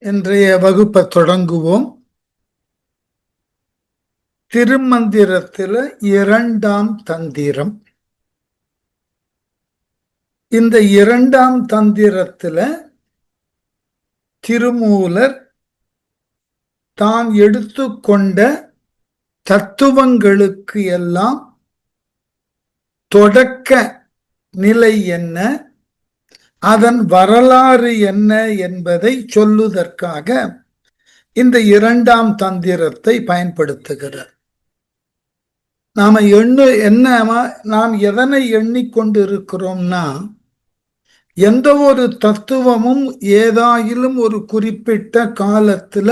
இன்றைய வகுப்பை தொடங்குவோம். திருமந்திரத்தில் இரண்டாம் தந்திரம். இந்த இரண்டாம் தந்திரத்தில் திருமூலர் தான் எடுத்துக்கொண்ட தத்துவங்களுக்கு எல்லாம் தொடக்க நிலை என்ன, அதன் வரலாறு என்ன என்பதை சொல்லுவதற்காக இந்த இரண்டாம் தந்திரத்தை பயன்படுத்துகிறார். நாம் எதனை எண்ணிக்கொண்டு இருக்கிறோம்னா, எந்த ஒரு தத்துவமும் ஏதாயிலும் ஒரு குறிப்பிட்ட காலத்துல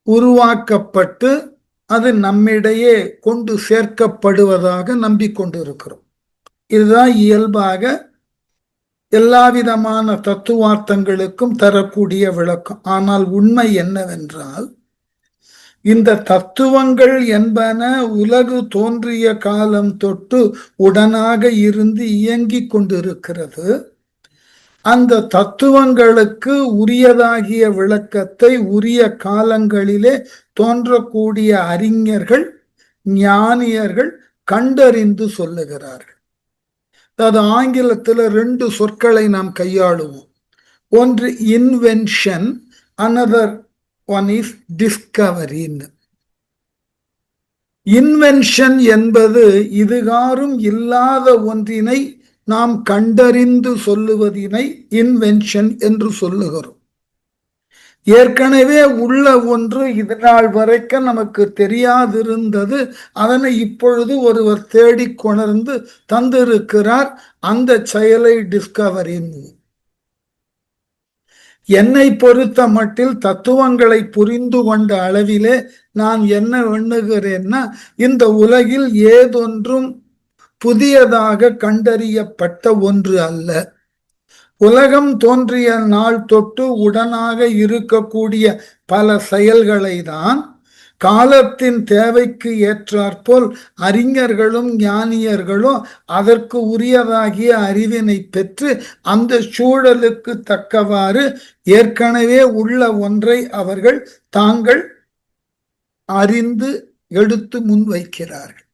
உருவாக்கப்பட்டு அது நம்மிடையே கொண்டு சேர்க்கப்படுவதாக நம்பிக்கொண்டு இருக்கிறோம். இதுதான் இயல்பாக எல்லா விதமான தத்துவார்த்தங்களுக்கும் தரக்கூடிய விளக்கம். ஆனால் உண்மை என்னவென்றால், இந்த தத்துவங்கள் என்பன உலகு தோன்றிய காலம் தொட்டு உடனாக இருந்து இயங்கிக் கொண்டிருக்கிறது. அந்த தத்துவங்களுக்கு உரியதாகிய விளக்கத்தை உரிய காலங்களிலே தோன்றக்கூடிய அறிஞர்கள், ஞானியர்கள் கண்டறிந்து சொல்லுகிறார்கள். அது ஆங்கிலத்தில் 2 சொற்களை நாம் கையாளுவோம். ஒன்று invention, another one is discovery. Invention என்பது இதுகாரும் இல்லாத ஒன்றினை நாம் கண்டறிந்து சொல்லுவதினை இன்வென்ஷன் என்று சொல்லுகிறோம். ஏற்கனவே உள்ள ஒன்று இது நாள் வரைக்கும் நமக்கு தெரியாதிருந்தது, அதனை இப்பொழுது ஒருவர் தேடி கொணர்ந்து தந்திருக்கிறார். அந்த செயலை டிஸ்கவரி. என்னை பொறுத்த மட்டில் தத்துவங்களை புரிந்து கொண்ட அளவிலே நான் என்ன எண்ணுகிறேன்னா, இந்த உலகில் ஏதொன்றும் புதியதாக கண்டறியப்பட்ட ஒன்று அல்ல. உலகம் தோன்றிய நாள் தொட்டு உடனாக இருக்கக்கூடிய பல செயல்களை தான் காலத்தின் தேவைக்கு ஏற்றாற்போல் அறிஞர்களும் ஞானியர்களும் அதற்கு உரியதாகிய அறிவினை பெற்று அந்த சூழலுக்கு தக்கவாறு ஏற்கனவே உள்ள ஒன்றை அவர்கள் தாங்கள் அறிந்து எடுத்து முன்வைக்கிறார்கள்.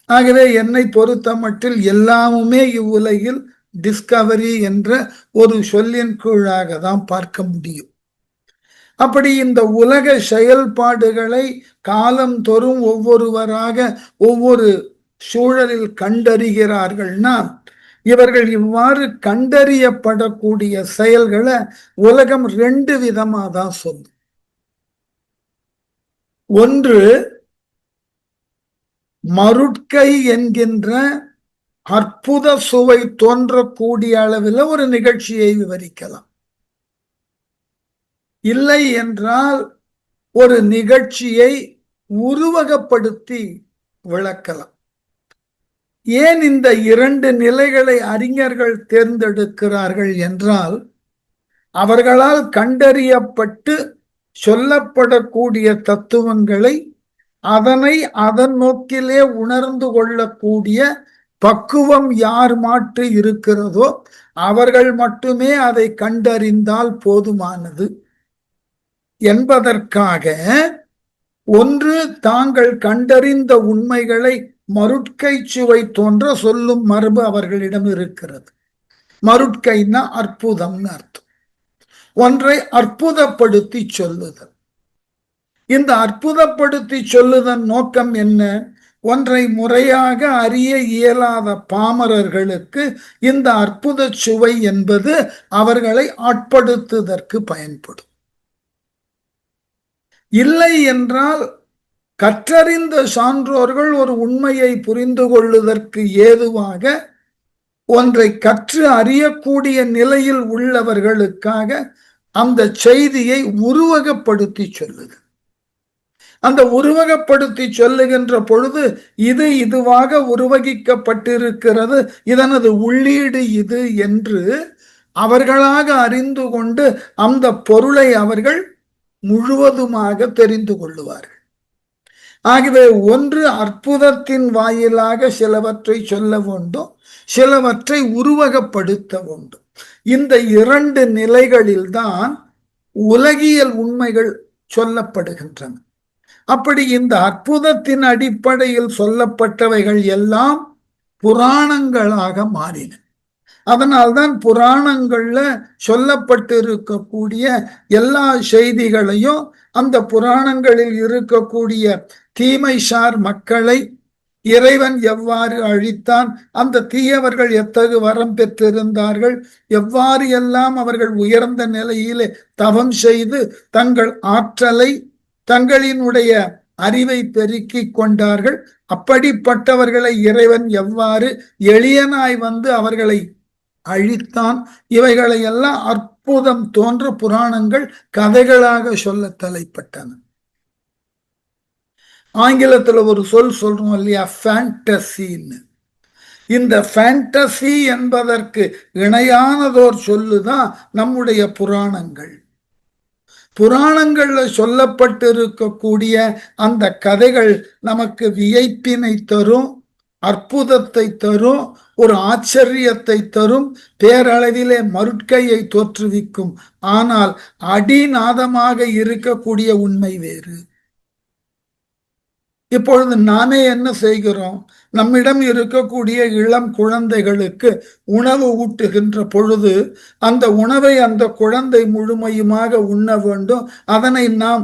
ஆகவே என்னை பொறுத்த மட்டில் எல்லாமுமே இவ்வுலகில் டிஸ்கவரி என்ற ஒரு சொல்லின் கீழாக தான் பார்க்க முடியும். அப்படி இந்த உலக செயல்பாடுகளை காலம் தோறும் ஒவ்வொருவராக ஒவ்வொரு சூழலில் கண்டறிகிறார்கள்னா, இவர்கள் இவ்வாறு கண்டறியப்படக்கூடிய செயல்களை உலகம் 2 விதமா தான் சொல்லும். ஒன்று, மருட்கை என்கின்ற அற்புத சுவை தோன்றக்கூடிய அளவில் ஒரு நிகழ்ச்சியை விவரிக்கலாம். இல்லை என்றால் ஒரு நிகழ்ச்சியை உருவகப்படுத்தி விளக்கலாம். ஏன் இந்த 2 நிலைகளை அறிஞர்கள் தேர்ந்தெடுக்கிறார்கள் என்றால், அவர்களால் கண்டறியப்பட்டு சொல்லப்படக்கூடிய தத்துவங்களை அதனை அதன் நோக்கிலே உணர்ந்து கொள்ளக்கூடிய பக்குவம் யார் மாட்டு இருக்கிறதோ அவர்கள் மட்டுமே அதை கண்டறிந்தால் போதுமானது என்பதற்காக, ஒன்று தாங்கள் கண்டறிந்த உண்மைகளை மருட்கை சுவை தோன்ற சொல்லும் மரபு அவர்களிடம் இருக்கிறது. மருட்கைன்னா அற்புதம்னு அர்த்தம். ஒன்றை அற்புதப்படுத்தி சொல்லுதல். இந்த அற்புதப்படுத்தி சொல்லுதல் நோக்கம் என்ன? ஒன்றை முறையாக அறிய இயலாத பாமரர்களுக்கு இந்த அற்புத சுவை என்பது அவர்களை ஆட்படுத்துவதற்கு பயன்படும். இல்லை என்றால் கற்றறிந்த சான்றோர்கள் ஒரு உண்மையை புரிந்து கொள்வதற்கு ஏதுவாக ஒன்றை கற்று அறியக்கூடிய நிலையில் உள்ளவர்களுக்காக அந்த செய்தியை உருவகப்படுத்தி சொல்லுது. அந்த உருவகப்படுத்தி சொல்லுகின்ற பொழுது இது இதுவாக உருவகிக்கப்பட்டிருக்கிறது, இதனது உள்ளீடு இது என்று அவர்களாக அறிந்து கொண்டு அந்த பொருளை அவர்கள் முழுவதுமாக தெரிந்து கொள்ளுவார்கள். ஆகவே ஒன்று அற்புதத்தின் வாயிலாக சிலவற்றை சொல்ல வேண்டும், சிலவற்றை உருவகப்படுத்த வேண்டும். இந்த 2 நிலைகளில்தான் உலகியல் உண்மைகள் சொல்லப்படுகின்றன. அப்படி இந்த அற்புதத்தின் அடிப்படையில் சொல்லப்பட்டவைகள் எல்லாம் புராணங்களாக மாறின. அதனால்தான் புராணங்கள்ல சொல்லப்பட்டு இருக்கக்கூடிய எல்லா செய்திகளையும் அந்த புராணங்களில் இருக்கக்கூடிய தீமைசார் மக்களை இறைவன் எவ்வாறு அழித்தான், அந்த தீயவர்கள் எத்தகு வரம் பெற்றிருந்தார்கள், எவ்வாறு எல்லாம் அவர்கள் உயர்ந்த நிலையிலே தவம் செய்து தங்கள் ஆற்றலை தங்களினுடைய அறிவை பெருக்கிக் கொண்டார்கள், அப்படிப்பட்டவர்களை இறைவன் எவ்வாறு எளியனாய் வந்து அவர்களை அழித்தான், இவைகளை எல்லாம் அற்புதம் தோன்ற புராணங்கள் கதைகளாக சொல்ல தலைப்பட்டன. ஆங்கிலத்துல ஒரு சொல்றோம் இல்லையா, ஃபேண்டசின்னு. இந்த ஃபேண்டசி என்பதற்கு இணையானதோர் சொல்லுதான் நம்முடைய புராணங்கள். புராணங்கள்ல சொல்லப்பட்டிருக்கக்கூடிய அந்த கதைகள் நமக்கு வியப்பினை தரும், அற்புதத்தை தரும், ஒரு ஆச்சரியத்தை தரும், பேரளவிலே மருட்கையை தோற்றுவிக்கும். ஆனால் அடிநாதமாக இருக்கக்கூடிய உண்மை வேறு. இப்பொழுது நாமே என்ன செய்கிறோம், நம்மிடம் இருக்கக்கூடிய இளம் குழந்தைகளுக்கு உணவு ஊட்டுகின்ற பொழுது அந்த உணவை அந்த குழந்தை முழுமையுமாக உண்ண வேண்டும். அதனை நாம்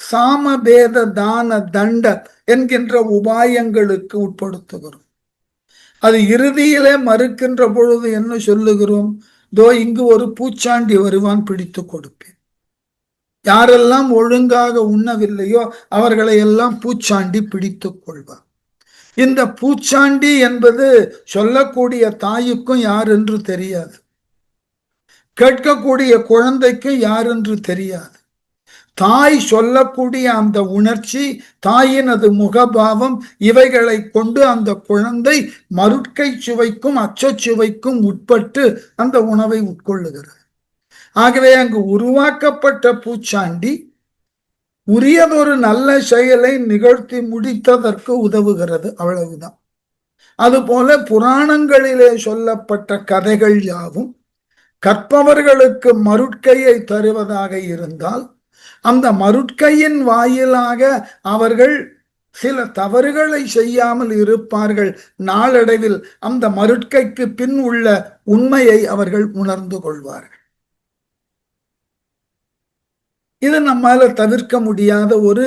சாமபேத தான தண்ட என்கின்ற உபாயங்களுக்கு உட்படுத்துகிறோம். அது இறுதியிலே மறுக்கின்ற பொழுது என்ன சொல்லுகிறோம், தோ இங்கு ஒரு பூச்சாண்டி வருவான், பிடித்து கொடுப்பேன். யாரெல்லாம் ஒழுங்காக உண்ணவில்லையோ அவர்களை எல்லாம் பூச்சாண்டி பிடித்துக் கொள்வார். இந்த பூச்சாண்டி என்பது சொல்லக்கூடிய தாய்க்கும் யார் என்று தெரியாது, கேட்கக்கூடிய குழந்தைக்கு யார் என்று தெரியாது. தாய் சொல்லக்கூடிய அந்த உணர்ச்சி, தாயினது முகபாவம், இவைகளை கொண்டு அந்த குழந்தை மருட்கை சுவைக்கும் அச்சச்சுவைக்கும் உட்பட்டு அந்த உணவை உட்கொள்ளுகிறது. ஆகவே அங்கு உருவாக்கப்பட்ட பூச்சாண்டி உரியதொரு நல்ல செயலை நிகழ்த்தி முடித்ததற்கு உதவுகிறது, அவ்வளவுதான். அதுபோல புராணங்களிலே சொல்லப்பட்ட கதைகள் யாவும் கற்பவர்களுக்கு மருட்கையை தருவதாக இருந்தால், அந்த மருட்கையின் வாயிலாக அவர்கள் சில தவறுகளை செய்யாமல் இருப்பார்கள். நாளடைவில் அந்த மருட்கைக்கு பின் உள்ள உண்மையை அவர்கள் உணர்ந்து கொள்வார்கள். இது நம்மால தவிர்க்க முடியாத ஒரு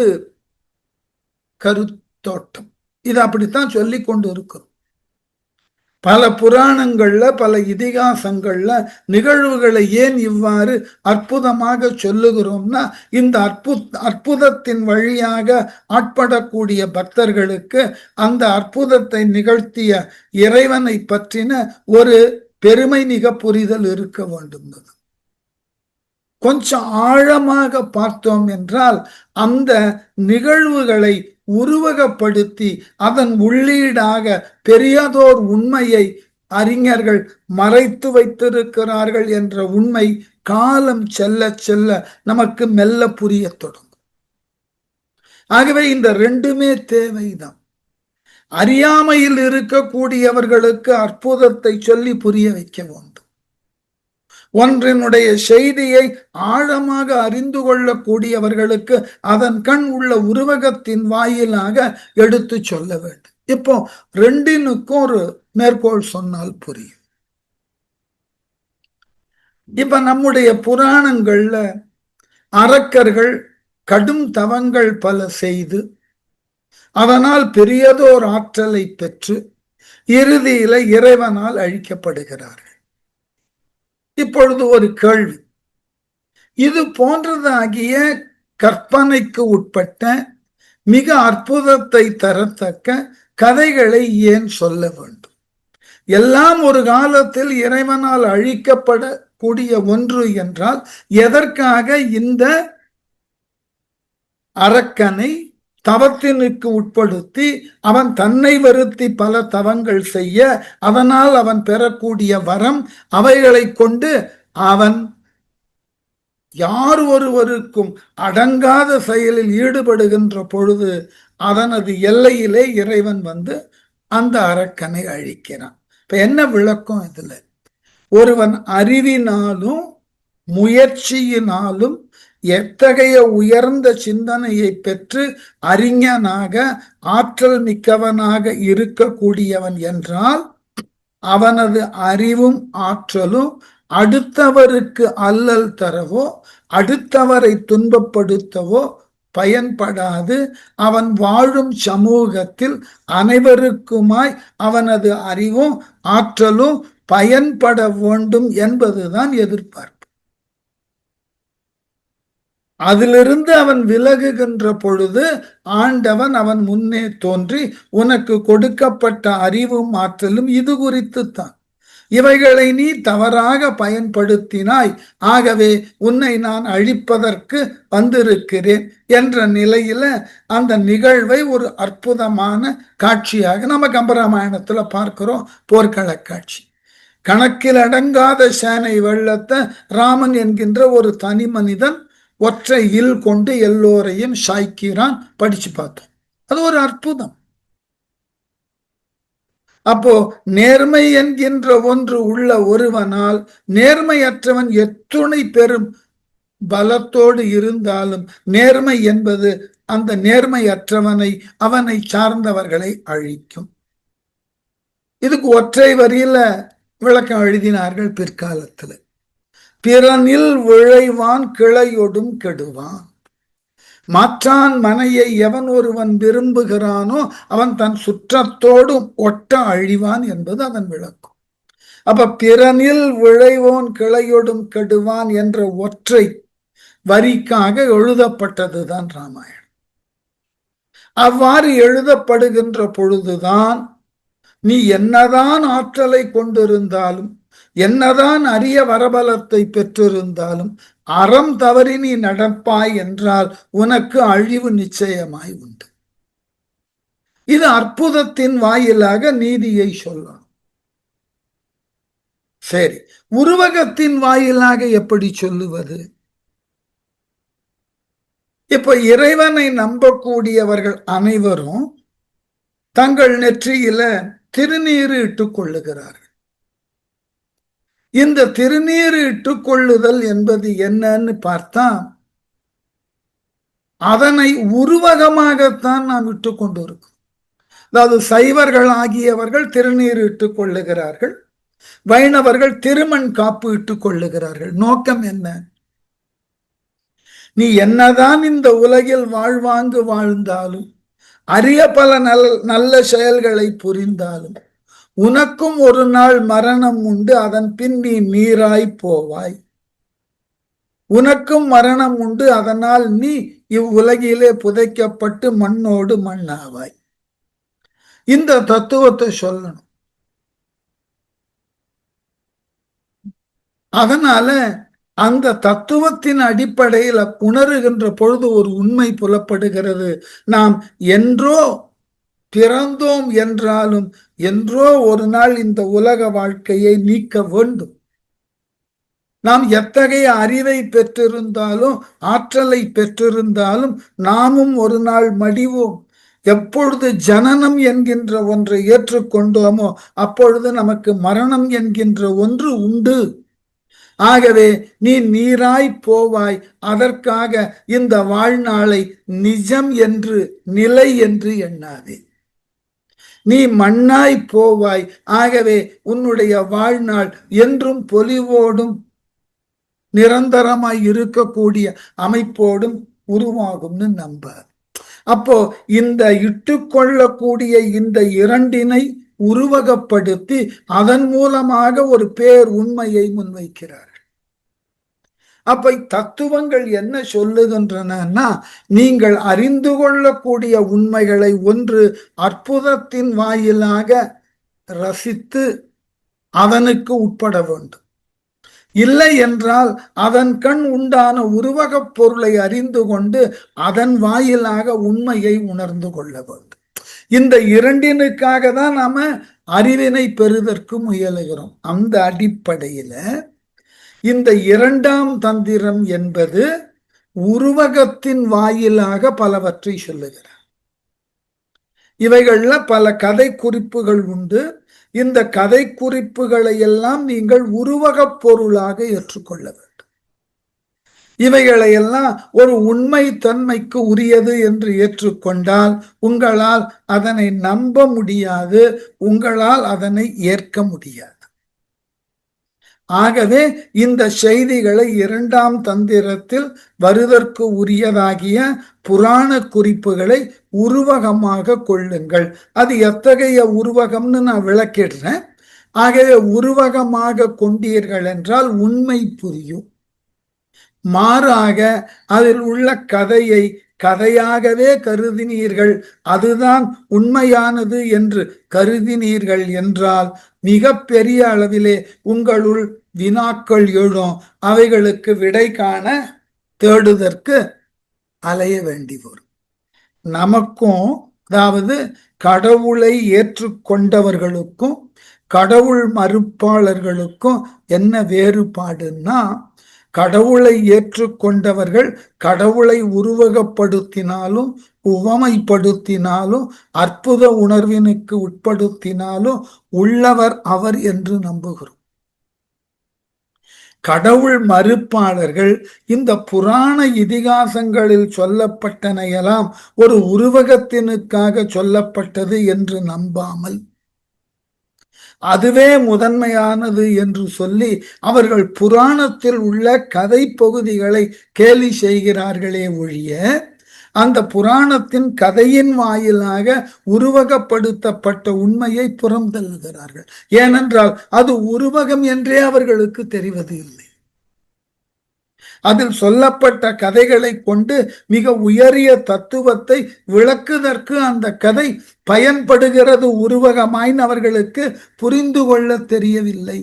கருத்தோட்டம். இது அப்படித்தான் சொல்லி கொண்டு இருக்கிறோம். பல புராணங்கள்ல பல இதிகாசங்கள்ல நிகழ்வுகளை ஏன் இவ்வாறு அற்புதமாக சொல்லுகிறோம்னா, இந்த அற்புதத்தின் வழியாக ஆட்படக்கூடிய பக்தர்களுக்கு அந்த அற்புதத்தை நிகழ்த்திய இறைவனை பற்றின ஒரு பெருமை மிக புரிதல் இருக்க வேண்டும். கொஞ்சம் ஆழமாக பார்த்தோம் என்றால் அந்த நிகழ்வுகளை உருவகப்படுத்தி அதன் உள்ளீடாக பெரியதோர் உண்மையை அறிஞர்கள் மறைத்து வைத்திருக்கிறார்கள் என்ற உண்மை காலம் செல்ல செல்ல நமக்கு மெல்ல புரிய தொடங்கும். ஆகவே இந்த ரெண்டுமே தேவைதான். அறியாமையில் இருக்கக்கூடியவர்களுக்கு அற்புதத்தை சொல்லி புரிய வைக்க வேண்டும். ஒன்றினுடைய செய்தியை ஆழமாக அறிந்து கொள்ளக்கூடியவர்களுக்கு அதன் கண் உள்ள உருவகத்தின் வாயிலாக எடுத்து சொல்ல வேண்டும். இப்போ ரெண்டினுக்கும் ஒரு மேற்கோள் சொன்னால் புரியும். இப்ப நம்முடைய புராணங்கள்ல அரக்கர்கள் கடும் தவங்கள் பல செய்து அதனால் பெரியதோர் ஆற்றலை பெற்று இறுதியில இறைவனால் அழிக்கப்படுகிறார்கள். இப்பொழுது ஒரு கேள்வி, இது போன்றதாகிய கற்பனைக்கு உட்பட்ட மிக அற்புதத்தை தரத்தக்க கதைகளை ஏன் சொல்ல வேண்டும்? எல்லாம் ஒரு காலத்தில் இறைவனால் அழிக்கப்படக்கூடிய ஒன்று என்றால் எதற்காக இந்த அரக்கனை தவத்தினுக்கு உட்படுத்தி அவன் தன்னை வருத்தி பல தவங்கள் செய்ய அதனால் அவன் பெறக்கூடிய வரம் அவைகளை கொண்டு அவன் யார் ஒருவருக்கும் அடங்காத செயலில் ஈடுபடுகின்ற பொழுது அதனது எல்லையிலே இறைவன் வந்து அந்த அரக்கனை அழிக்கிறான். இப்ப என்ன விளக்கம் இதுல? ஒருவன் அறிவினாலும் முயற்சியினாலும் எத்தகைய உயர்ந்த சிந்தனையை பெற்று அறிஞனாக ஆற்றல் மிக்கவனாக இருக்கக்கூடியவன் என்றால் அவனது அறிவும் ஆற்றலும் அடுத்தவருக்கு அல்லல் தரவோ அடுத்தவரை துன்பப்படுத்தவோ பயன்படாது. அவன் வாழும் சமூகத்தில் அனைவருக்குமாய் அவனது அறிவும் ஆற்றலும் பயன்பட வேண்டும் என்பதுதான் எதிர்பார்ப்பு. அதிலிருந்து அவன் விலகுகின்ற பொழுது ஆண்டவன் அவன் முன்னே தோன்றி உனக்கு கொடுக்கப்பட்ட அறிவும் ஆற்றலும் இது குறித்துத்தான், இவைகளை நீ தவறாக பயன்படுத்தினாய், ஆகவே உன்னை நான் அழிப்பதற்கு வந்திருக்கிறேன் என்ற நிலையில அந்த நிகழ்வை ஒரு அற்புதமான காட்சியாக நம்ம கம்பராமாயணத்துல பார்க்கிறோம். போர்க்கள காட்சி. கணக்கில் அடங்காத சேனை வெள்ளத்தை ராமன் என்கின்ற ஒரு தனி மனிதன் ஒற்றை இல் கொண்டு எல்லோரையும் சாய்க்கிறான். படிச்சு பார்த்தோம். அது ஒரு அற்புதம். அப்போ நேர்மை என்கின்ற ஒன்று உள்ள ஒருவனால் நேர்மையற்றவன் எத்துணை பெரும் பலத்தோடு இருந்தாலும் நேர்மை என்பது அந்த நேர்மையற்றவனை அவனை சார்ந்தவர்களை அழிக்கும். இதுக்கு ஒற்றை வரியில விளக்கம் எழுதினார்கள் பிற்காலத்தில். பிறனில் விழைவான் கிளையொடும் கெடுவான். மாற்றான் மனையை எவன் ஒருவன் விரும்புகிறானோ அவன் தன் சுற்றத்தோடும் ஒட்ட அழிவான் என்பது அதன் விளக்கம். அப்ப பிறனில் விழைவோன் கிளையொடும் கெடுவான் என்ற ஒற்றை வரிக்காக எழுதப்பட்டதுதான் ராமாயணம். அவ்வாறு எழுதப்படுகின்ற பொழுதுதான் நீ என்னதான் ஆற்றலை கொண்டிருந்தாலும் என்னதான் அரிய வரபலத்தை பெற்றிருந்தாலும் அறம் தவறி நீ நடப்பாய் என்றால் உனக்கு அழிவு நிச்சயமாய் உண்டு. இது அற்புதத்தின் வாயிலாக நீதியை சொல்லணும். சரி, உருவகத்தின் வாயிலாக எப்படி சொல்லுவது? இப்ப இறைவனை நம்பக்கூடியவர்கள் அனைவரும் தங்கள் நெற்றியில திருநீறு இட்டுக் கொள்ளுகிறார்கள். இந்த திருநீறு இட்டுக் கொள்ளுதல் என்பது என்னன்னு பார்த்தா அதனை உருவகமாகத்தான் நாம் இட்டுக் கொண்டு இருக்கோம். அதாவது சைவர்கள் ஆகியவர்கள் திருநீர் இட்டுக் கொள்ளுகிறார்கள், வைணவர்கள் திருமண் காப்பு இட்டுக் கொள்ளுகிறார்கள். நோக்கம் என்ன? நீ என்னதான் இந்த உலகில் வாழ்வாங்கு வாழ்ந்தாலும் அரிய பல நல்ல செயல்களை புரிந்தாலும் உனக்கும் ஒரு நாள் மரணம் உண்டு, அதன் பின் நீ நீராய் போவாய். உனக்கும் மரணம் உண்டு, அதனால் நீ இவ்வுலகிலே புதைக்கப்பட்டு மண்ணோடு மண்ணாவாய். இந்த தத்துவத்தை சொல்லணும். அதனால அந்த தத்துவத்தின் அடிப்படையில் உணருகின்ற பொழுது ஒரு உண்மை புலப்படுகிறது. நாம் என்றோ பிறந்தோம் என்றாலும் என்றோ ஒரு நாள் இந்த உலக வாழ்க்கையை நீக்க வேண்டும். நாம் எத்தகைய அறிவை பெற்றிருந்தாலும் ஆற்றலை பெற்றிருந்தாலும் நாமும் ஒரு நாள் மடிவோம். எப்பொழுது ஜனனம் என்கின்ற ஒன்றை ஏற்றுக்கொண்டோமோ அப்பொழுது நமக்கு மரணம் என்கின்ற ஒன்று உண்டு. ஆகவே நீ நீராய் போவாய். அதற்காக இந்த வாழ்நாளை நிஜம் என்று நிலை என்று எண்ணாதே. நீ மண்ணாய் போவாய். ஆகவே உன்னுடைய வாழ்நாள் என்றும் பொலிவோடும் நிரந்தரமாய் இருக்கக்கூடிய அமைப்போடும் உருவாகும்னு நம்பார். அப்போ இந்த இட்டுக்கொள்ளக்கூடிய இந்த இரண்டினை உருவகப்படுத்தி அதன் மூலமாக ஒரு பேர் உண்மையை முன்வைக்கிறார். அப்ப தத்துவங்கள் என்ன சொல்லுகின்றன? நீங்கள் அறிந்து கொள்ளக்கூடிய உண்மைகளை ஒன்று அற்புதத்தின் வாயிலாக ரசித்து அதனுக்கு உட்பட வேண்டும். இல்லை என்றால் அதன் கண் உண்டான உருவகப் பொருளை அறிந்து கொண்டு அதன் வாயிலாக உண்மையை உணர்ந்து கொள்ள வேண்டும். இந்த இரண்டினுக்காக தான் நாம அறிவினை பெறுவதற்கு முயலுகிறோம். அந்த அடிப்படையில இந்த இரண்டாம் தந்திரம் என்பது உருவகத்தின் வாயிலாக பலவற்றை சொல்லுகிறார். இவைகள்ல பல கதை குறிப்புகள் உண்டு. இந்த கதை குறிப்புகளை எல்லாம் நீங்கள் உருவகப் பொருளாக ஏற்றுக்கொள்ள வேண்டும். இவைகளை எல்லாம் ஒரு உண்மை தன்மைக்கு உரியது என்று ஏற்றுக்கொண்டால் உங்களால் அதனை நம்ப முடியாது, உங்களால் அதனை ஏற்க முடியாது. ஆகவே இந்த செய்திகளை இரண்டாம் தந்திரத்தில் வருதற்கு உரியதாகிய புராண குறிப்புகளை உருவகமாக கொள்ளுங்கள். அது எத்தகைய உருவகம்னு நான் விளக்கிடுறேன். ஆகவே உருவகமாக கொண்டீர்கள் என்றால் உண்மை புரியும். மாறாக அதில் உள்ள கதையை கதையாகவே கருதினீர்கள், அதுதான் உண்மையானது என்று கருதினீர்கள் என்றால் மிக பெரிய அளவிலே உங்களுள் வினாக்கள் எழும். அவைகளுக்கு விடை காண தேடுதற்கு அலைய வேண்டி வரும். நமக்கும், அதாவது கடவுளை ஏற்றுக்கொண்டவர்களுக்கும் கடவுள் மறுப்பாளர்களுக்கும் என்ன வேறுபாடுன்னா, கடவுளை ஏற்றுக்கொண்டவர்கள் கடவுளை உருவகப்படுத்தினாலும் உவமைப்படுத்தினாலும் அற்புத உணர்வினுக்கு உட்படுத்தினாலும் உள்ளவர் அவர் என்று நம்புகிறோம். கடவுள் மறுப்பாளர்கள் இந்த புராண இதிகாசங்களில் சொல்லப்பட்டனையெல்லாம் ஒரு உருவகத்தினுக்காக சொல்லப்பட்டது என்று நம்பாமல் அதுவே முதன்மையானது என்று சொல்லி அவர்கள் புராணத்தில் உள்ள கதை பகுதிகளை கேலி செய்கிறார்களே ஒழிய அந்த புராணத்தின் கதையின் வாயிலாக உருவகப்படுத்தப்பட்ட உண்மையை புறந்தள்ளுகிறார்கள். ஏனென்றால் அது உருவகம் என்றே அவர்களுக்கு தெரிவது இல்லை. அதில் சொல்லப்பட்ட கதைகளை கொண்டு மிக உயரிய தத்துவத்தை விளக்குவதற்கு அந்த கதை பயன்படுகிறது உருவகமாய் அவர்களுக்கு புரிந்து கொள்ள தெரியவில்லை.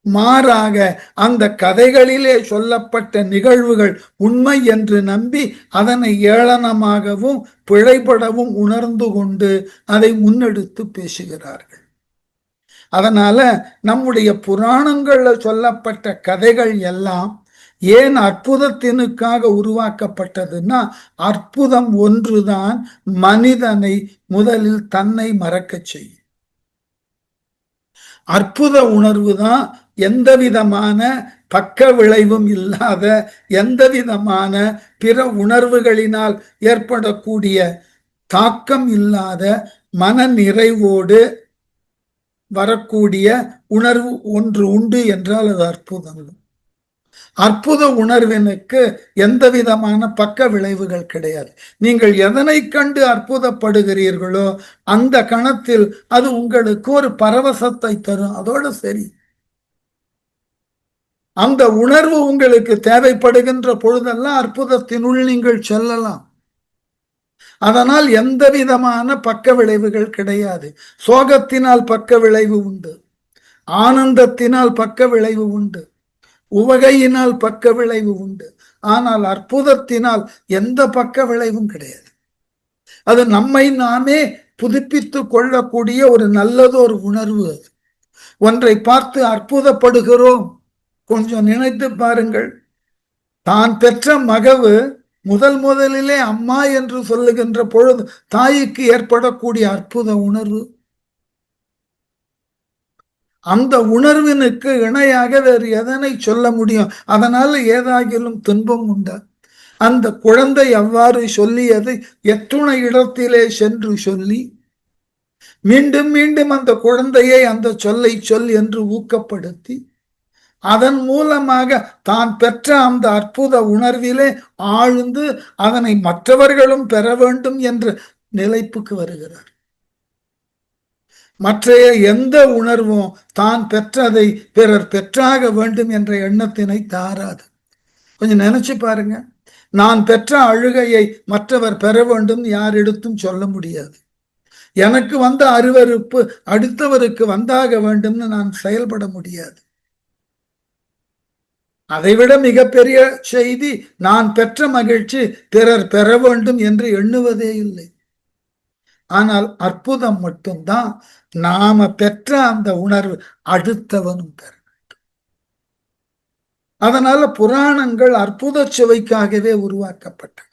மாறாக அந்த கதைகளிலே சொல்லப்பட்ட நிகழ்வுகள் உண்மை என்று நம்பி அதனை ஏளனமாகவும் பிழைபடவும் உணர்ந்து கொண்டு அதை முன்னெடுத்து பேசுகிறார்கள். அதனால நம்முடைய புராணங்கள்ல சொல்லப்பட்ட கதைகள் எல்லாம் ஏன் அற்புதத்தினுக்காக உருவாக்கப்பட்டதுன்னா, அற்புதம் ஒன்றுதான் மனிதனை முதலில் தன்னை மறக்க செய்யும். அற்புத உணர்வு தான் எந்த விதமான பக்க விளைவும் இல்லாத, எந்த விதமான பிற உணர்வுகளினால் ஏற்படக்கூடிய தாக்கம் இல்லாத மன நிறைவோடு வரக்கூடிய உணர்வு ஒன்று உண்டு என்றால் அது அற்புதம். அற்புத உணர்வினுக்கு எந்த விதமான பக்க விளைவுகள் கிடையாது. நீங்கள் எதனை கண்டு அற்புதப்படுகிறீர்களோ அந்த கணத்தில் அது உங்களுக்கு ஒரு பரவசத்தை தரும், அதோட சரி. அந்த உணர்வு உங்களுக்கு தேவைப்படுகின்ற பொழுதெல்லாம் அற்புதத்தினுள் நீங்கள் செல்லலாம். அதனால் எந்த விதமான பக்க விளைவுகள் கிடையாது. சோகத்தினால் பக்க விளைவு உண்டு, ஆனந்தத்தினால் பக்க விளைவு உண்டு, உவகையினால் பக்க விளைவு உண்டு. ஆனால் அற்புதத்தினால் எந்த பக்க விளைவும் கிடையாது. அது நம்மை நாமே புதுப்பித்து கொள்ளக்கூடிய ஒரு நல்லதொரு உணர்வு. அது ஒன்றை பார்த்து அற்புதப்படுகிறோம். கொஞ்சம் நினைத்து பாருங்கள். தான் பெற்ற மகவு முதலிலே அம்மா என்று சொல்லுகின்ற பொழுது தாய்க்கு ஏற்படக்கூடிய அற்புத உணர்வு, அந்த உணர்வினுக்கு இணையாக வேறு எதனை சொல்ல முடியும்? அதனால ஏதாகிலும் துன்பம் உண்டா? அந்த குழந்தை அவ்வாறு சொல்லியதை எத்துணை இடத்திலே சென்று சொல்லி மீண்டும் மீண்டும் அந்த குழந்தையை அந்த சொல்லை சொல் என்று ஊக்கப்படுத்தி அதன் மூலமாக தான் பெற்ற அந்த அற்புத உணர்விலே ஆழ்ந்து அதனை மற்றவர்களும் பெற வேண்டும் என்ற நிலைப்புக்கு வருகிறார். மற்றைய எந்த உணர்வும் தான் பெற்றதை பிறர் பெற்றாக வேண்டும் என்ற எண்ணத்தினை தாராது. கொஞ்சம் நினைச்சு பாருங்க. நான் பெற்ற அழுகையை மற்றவர் பெற வேண்டும் யார் எடுத்தும் சொல்ல முடியாது. எனக்கு வந்த அருவருப்பு அடுத்தவருக்கு வந்தாக வேண்டும்னு நான் செயல்பட முடியாது. அதைவிட மிகப்பெரிய செய்தி, நான் பெற்ற மகிழ்ச்சி பிறர் பெற வேண்டும் என்று எண்ணுவதே இல்லை. ஆனால் அற்புதம் மட்டும்தான் நாம பெற்ற அந்த உணர்வு அடுத்தவனும் பெற வேண்டும். அதனால புராணங்கள் அற்புத சுவைக்காகவே உருவாக்கப்பட்டன.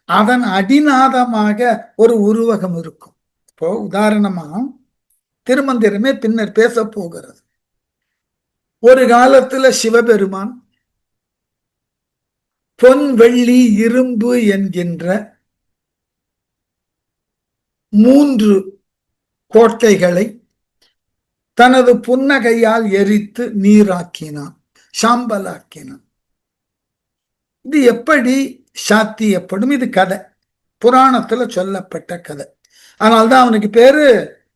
அதன் அடிநாதமாக ஒரு உருவகம் இருக்கும். இப்போ உதாரணமா திருமந்திரமே பின்னர் பேச போகிறது. ஒரு காலத்துல சிவபெருமான் பொன் வெள்ளி இரும்பு என்கின்ற 3 கோட்டைகளை தனது புன்னகையால் எரித்து நீராக்கினான், சாம்பலாக்கினான். இது எப்படி சாத்தியப்படும்? இது கதை, புராணத்துல சொல்லப்பட்ட கதை. அதனால்தான் அவனுக்கு பேரு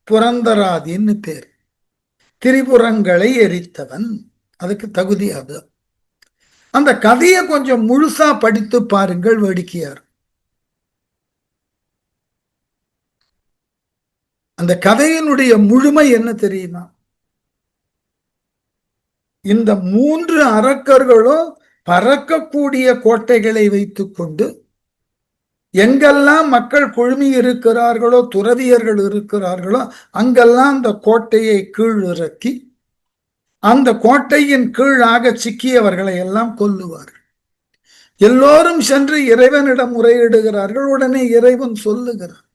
புரந்தராதின்னு பேர். திரிபுரங்களை எரித்தவன், அதுக்கு தகுதி அது. அந்த கதையை கொஞ்சம் முழுசா படித்து பாருங்கள், வேடிக்கையார். அந்த கதையினுடைய முழுமை என்ன தெரியுமா? இந்த 3 அரக்கர்களும் பறக்கக்கூடிய கோட்டைகளை வைத்துக் கொண்டு எங்கெல்லாம் மக்கள் குழுமி இருக்கிறார்களோ, துறவியர்கள் இருக்கிறார்களோ, அங்கெல்லாம் அந்த கோட்டையை கீழ் இறக்கி அந்த கோட்டையின் கீழாக சிக்கியவர்களை எல்லாம் கொல்லுவார்கள். எல்லோரும் சென்று இறைவனிடம் முறையிடுகிறார்கள். உடனே இறைவன் சொல்லுகிறார்,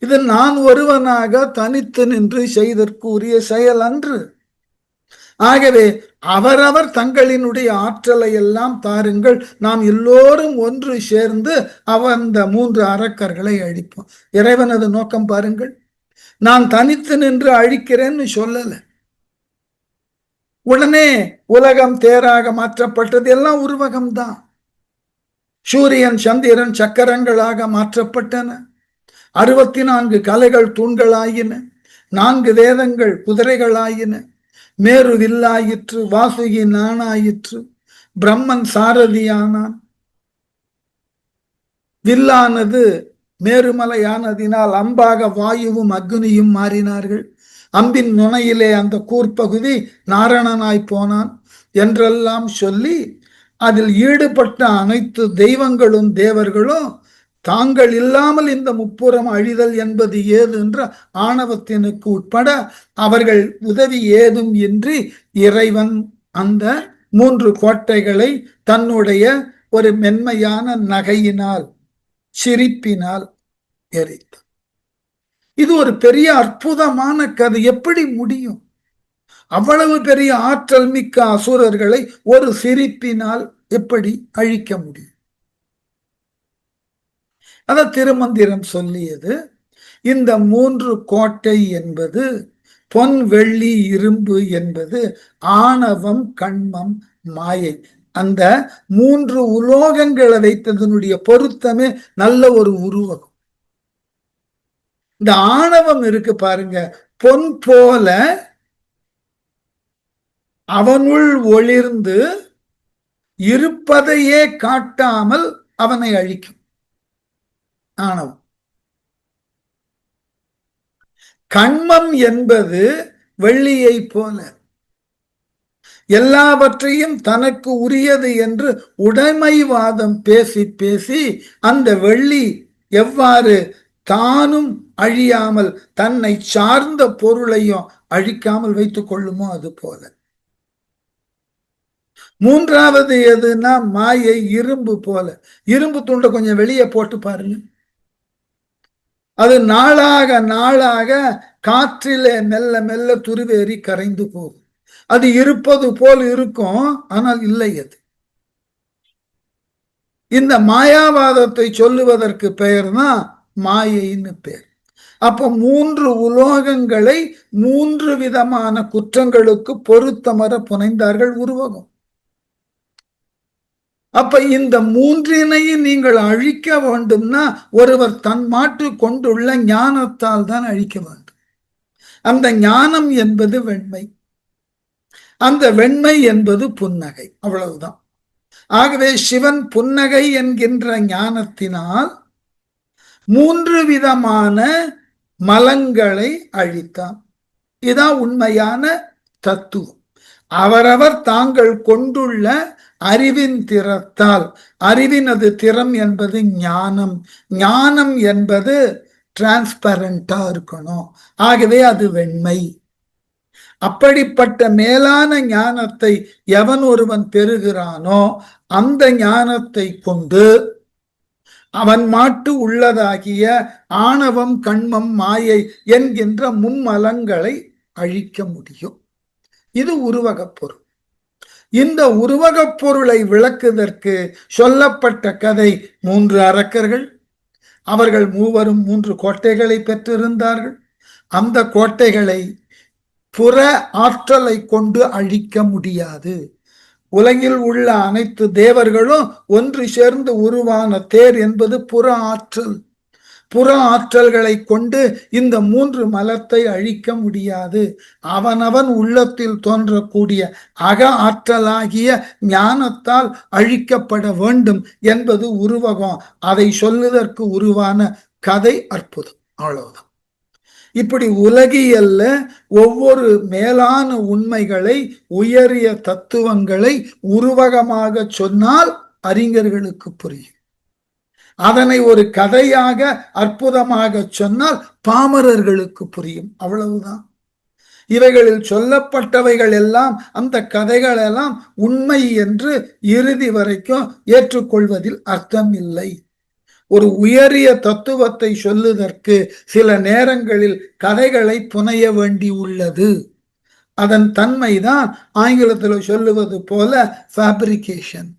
இது நான் ஒருவனாக தனித்து நின்று செய்தற்குரிய செயல் அன்று. ஆகவே அவரவர் தங்களினுடைய ஆற்றலை எல்லாம் தாருங்கள், நாம் எல்லோரும் ஒன்று சேர்ந்து அந்த 3 அரக்கர்களை அழிப்போம். இறைவனது நோக்கம் பாருங்கள், நான் தனித்து நின்று அழிக்கிறேன்னு சொல்லல. உடனே உலகம் தேராக மாற்றப்பட்டது. எல்லாம் உருவகம்தான். சூரியன் சந்திரன் சக்கரங்களாக மாற்றப்பட்டன. 64 கலைகள் தூண்களாயின. 4 வேதங்கள் குதிரைகளாயின. மேரு வில்லாயிற்று, வாசுகி நானாயிற்று, பிரம்மன் சாரதியானான். வில்லானது மேருமலையானதினால் அம்பாக வாயுவும் அக்னியும் மாறினார்கள். அம்பின் நுனையிலே அந்த கூர்பகுதி நாரணனாய் போனான் என்றெல்லாம் சொல்லி, அதில் ஈடுபட்ட அனைத்து தெய்வங்களும் தேவர்களும் தாங்கள் இல்லாமல் இந்த முப்புறம் அழிதல் என்பது ஏது என்ற ஆணவத்தினுக்கு உட்பட அவர்கள் உதவி ஏதும் இன்றி இறைவன் அந்த 3 கோட்டைகளை தன்னுடைய ஒரு மென்மையான நகையினால், சிரிப்பினால் எரித்தார். இது ஒரு பெரிய அற்புதமான கதை. எப்படி முடியும்? அவ்வளவு பெரிய ஆற்றல் மிக்க அசுரர்களை ஒரு சிரிப்பினால் எப்படி அழிக்க முடியும்? அத திருமந்திரம் சொல்லியது. இந்த 3 கோட்டை என்பது, பொன் வெள்ளி இரும்பு என்பது ஆணவம், கண்மம், மாயை. அந்த 3 உலோகங்களை வைத்ததனுடைய பொருத்தமே நல்ல ஒரு உருவகம். இந்த ஆணவம் இருக்கு பாருங்க, பொன் போல அவனுள் ஒளிர்ந்து இருப்பதையே காட்டாமல் அவனை அழிக்கும் ஆணவம். கண்மம் என்பது வெள்ளியை போல எல்லாவற்றையும் தனக்கு உரியது என்று உடைமைவாதம் பேசி பேசி அந்த வெள்ளி எவ்வாறு தானும் அழியாமல் தன்னை சார்ந்த பொருளையும் அழிக்காமல் வைத்துக் கொள்ளுமோ அது போல. 3வது எதுனா மாயை, இரும்பு போல. இரும்பு துண்டை கொஞ்சம் வெளியே போட்டு பாருங்க, அது நாளாக நாளாக காற்றிலே மெல்ல மெல்ல துருவேறி கரைந்து போகும். அது இருப்பது போல் இருக்கும், ஆனால் இல்லை. அது இந்த மாயாவாதத்தை சொல்லுவதற்கு பெயர் தான் மாயைன்னு பேர். அப்போ 3 உலோகங்களை 3 விதமான குற்றங்களுக்கு பொருத்தமர புனைந்தார்கள் உருவகம். அப்ப இந்த 3னையும் நீங்கள் அழிக்க வேண்டும்னா ஒருவர் தன் மாட்டு கொண்டுள்ள ஞானத்தால் தான் அழிக்க வேண்டும். அந்த ஞானம் என்பது வெண்மை, அந்த வெண்மை என்பது புன்னகை, அவ்வளவுதான். ஆகவே சிவன் புன்னகை என்கின்ற ஞானத்தினால் 3 விதமான மலங்களை அழித்தான். இதான் உண்மையான தத்துவம். அவரவர் தாங்கள் கொண்டுள்ள அறிவின் திறத்தால், அறிவினது திறம் என்பது ஞானம். ஞானம் என்பது டிரான்ஸ்பரண்டா இருக்கணும். ஆகவே அது வெண்மை. அப்படிப்பட்ட மேலான ஞானத்தை எவன் ஒருவன் பெறுகிறானோ அந்த ஞானத்தை கொண்டு அவன் மாட்டு உள்ளதாகிய ஆணவம், கண்மம், மாயை என்கின்ற மும்மலங்களை அழிக்க முடியும். இது உருவகப் பொருள். இந்த உருவகப் பொருளை விளக்குவதற்கு சொல்லப்பட்ட கதை 3 அரக்கர்கள். அவர்கள் மூவரும் 3 கோட்டைகளை பெற்றிருந்தார்கள். அந்த கோட்டைகளை புற ஆற்றலை கொண்டு அழிக்க முடியாது. உலகில் உள்ள அனைத்து தேவர்களும் ஒன்று சேர்ந்து உருவான தேர் என்பது புற ஆற்றல். புற ஆற்றல்களை கொண்டு இந்த 3 மலத்தை அழிக்க முடியாது. அவனவன் உள்ளத்தில் தோன்றக்கூடிய அக ஆற்றலாகிய ஞானத்தால் அழிக்கப்பட வேண்டும் என்பது உருவகம். அதை சொல்லுவதற்கு உருவான கதை அற்புதம். அவ்வளவுதான். இப்படி உலகியல்ல ஒவ்வொரு மேலான உண்மைகளை, உயரிய தத்துவங்களை உருவகமாக சொன்னால் அறிஞர்களுக்கு புரியும். அதனை ஒரு கதையாக அற்புதமாக சொன்னால் பாமரர்களுக்கு புரியும். அவ்வளவுதான். இவைகளில் சொல்லப்பட்டவைகள் எல்லாம், அந்த கதைகள் எல்லாம் உண்மை என்று இறுதி வரைக்கும் ஏற்றுக்கொள்வதில் அர்த்தம் இல்லை. ஒரு உயரிய தத்துவத்தை சொல்லுவதற்கு சில நேரங்களில் கதைகளை புனைய வேண்டி உள்ளது. அதன் தன்மைதான் ஆங்கிலத்தில் சொல்லுவது போல ஃபேப்ரிகேஷன்.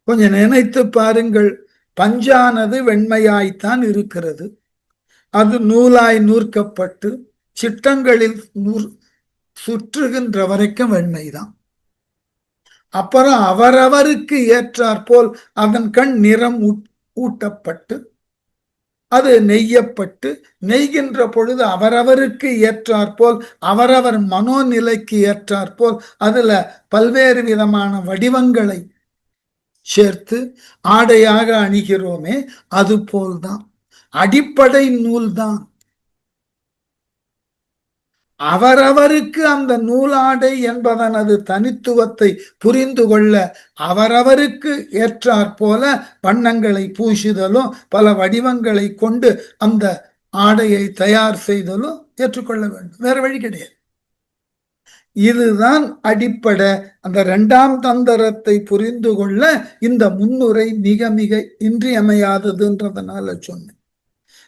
கொஞ்சம் நினைத்து பாருங்கள். பஞ்சானது வெண்மையாய்த்தான் இருக்கிறது. அது நூலாய் நூற்கப்பட்டு சிட்டங்களில் சுற்றுகின்ற வரைக்கும் வெண்மைதான். அப்புறம் அவரவருக்கு ஏற்றாற்போல் அதன் கண் நிறம் ஊட்டப்பட்டு அது நெய்யப்பட்டு, நெய்கின்ற பொழுது அவரவருக்கு ஏற்றாற்போல், அவரவர் மனோநிலைக்கு ஏற்றாற்போல் அதுல பல்வேறு விதமான வடிவங்களை சேர்த்து ஆடையாக அணிகிறோமே, அது போல்தான் அடிப்படை நூல்தான். அவரவருக்கு அந்த நூலாடை என்பதனது தனித்துவத்தை புரிந்து கொள்ள அவரவருக்கு ஏற்றாற் போல வண்ணங்களை பூசுதலும் பல வடிவங்களை கொண்டு அந்த ஆடையை தயார் செய்தலும் ஏற்றுக்கொள்ள வேண்டும். வேற வழி கிடையாது. இதுதான் அடிப்படை. அந்த 2ஆம் தந்திரத்தை புரிந்து கொள்ள இந்த முன்னுரை மிக மிக இன்றியமையாததுன்றதுனால சொன்னேன்.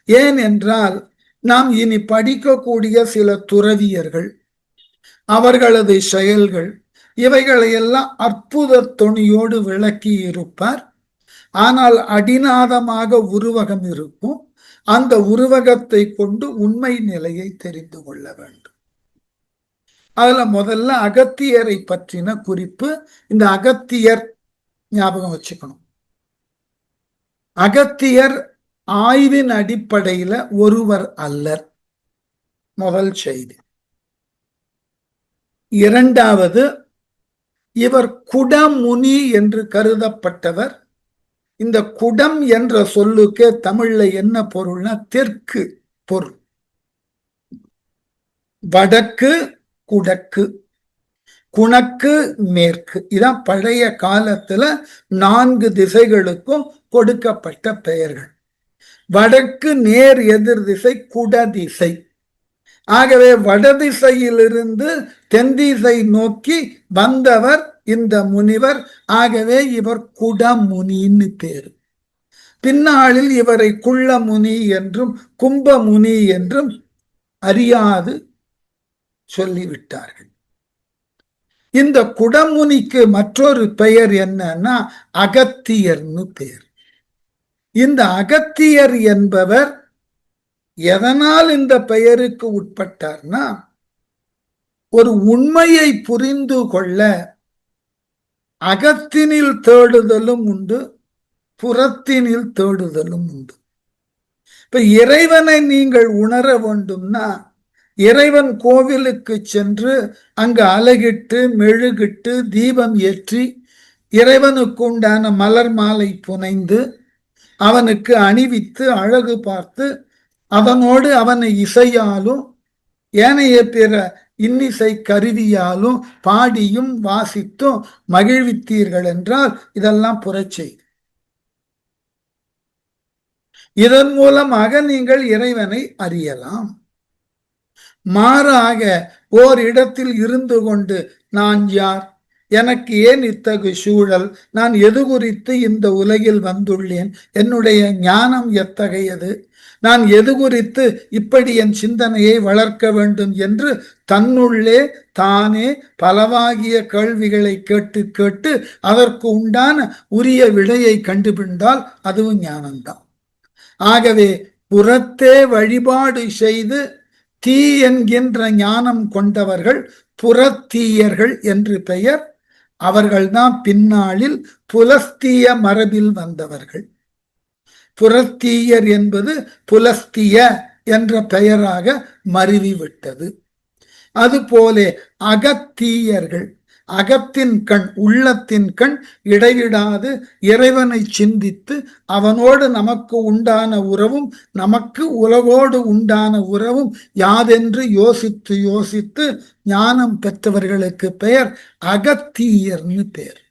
ஏன் என்றால், நாம் இனி படிக்கக்கூடிய சில துறவியர்கள், அவர்களது செயல்கள், இவைகளையெல்லாம் அற்புத தொனியோடு விளக்கி இருப்பார். ஆனால் அடிநாதமாக உருவகம் இருக்கும். அந்த உருவகத்தை கொண்டு உண்மை நிலையை தெரிந்து கொள்ள வேண்டும். அதுல முதல்ல அகத்தியரை பற்றின குறிப்பு. இந்த அகத்தியர் ஞாபகம் வச்சுக்கணும். அகத்தியர் ஆய்வின் அடிப்படையில ஒருவர் அல்லர். முதல் செய்தி. இரண்டாவது, இவர் குடமுனி என்று கருதப்பட்டவர். இந்த குடம் என்ற சொல்லுக்கு தமிழ்ல என்ன பொருள்னா தெற்கு பொருள். வடக்கு குடக்கு, குணக்கு மேற்கு. இதான் பழைய காலத்துல 4 திசைகளுக்கும் கொடுக்கப்பட்ட பெயர்கள். வடக்கு நேர் எதிர் திசை குடதிசை. ஆகவே வடதிசையிலிருந்து தென் திசை நோக்கி வந்தவர் இந்த முனிவர். ஆகவே இவர் குடமுனின்னு பேரு. பின்னாளில் இவரை குள்ளமுனி என்றும் கும்பமுனி என்றும் அறியாது சொல்லிவிட்டார்கள். இந்த குடமுனிக்கு மற்றொரு பெயர் என்னன்னா அகத்தியர்னு பேர். இந்த அகத்தியர் என்பவர் எதனால் இந்த பெயருக்கு உட்பட்டார்னா, ஒரு உண்மையை புரிந்து கொள்ள அகத்தினில் தேடுதலும் உண்டு, புறத்தினில் தேடுதலும் உண்டு. இப்ப இறைவனை நீங்கள் உணர வேண்டும்னா, இறைவன் கோவிலுக்கு சென்று அங்கு அலகிட்டு மெழுகிட்டு தீபம் ஏற்றி இறைவனுக்கு உண்டான மலர் மாலை புனைந்து அவனுக்கு அணிவித்து அழகு பார்த்து அதனோடு அவனை இசையாலும் ஏனைய பிற இன்னிசை கருவியாலும் பாடியும் வாசித்தும் மகிழ்வித்தீர்கள் என்றால் இதெல்லாம் புறச்செய்தி. இதன் மூலமாக நீங்கள் இறைவனை அறியலாம். மாறாக ஓர் இடத்தில் இருந்து கொண்டு நான் யார், எனக்கு ஏன் இத்தகு சூழல்? நான் எது குறித்து இந்த உலகில் வந்துள்ளேன்? என்னுடைய ஞானம் எத்தகையது? நான் எது குறித்து இப்படி என் சிந்தனையை வளர்க்க வேண்டும் என்று தன்னுள்ளே தானே பலவாகிய கேள்விகளை கேட்டு கேட்டு அதற்கு உண்டான உரிய விடையை கண்டுபிடிந்தால் அதுவும் ஞானம்தான். ஆகவே புறத்தே வழிபாடு செய்து தீ என்கின்ற ஞானம் கொண்டவர்கள் புறத்தீயர்கள் என்று பெயர். அவர்கள்தான் பின்னாளில் புலஸ்திய மரபில் வந்தவர்கள். புறத்தீயர் என்பது புலஸ்திய என்ற பெயராக மருவிவிட்டது. அதுபோல அகத்தீயர்கள், அகத்தின் கண், உள்ளத்தின் கண் இடைவிடாது இறைவனை சிந்தித்து அவனோடு நமக்கு உண்டான உறவும் நமக்கு உலகோடு உண்டான உறவும் யாதென்று யோசித்து யோசித்து ஞானம் பெற்றவர்களுக்கு பெயர் அகத்தீயர்னு பெயர்.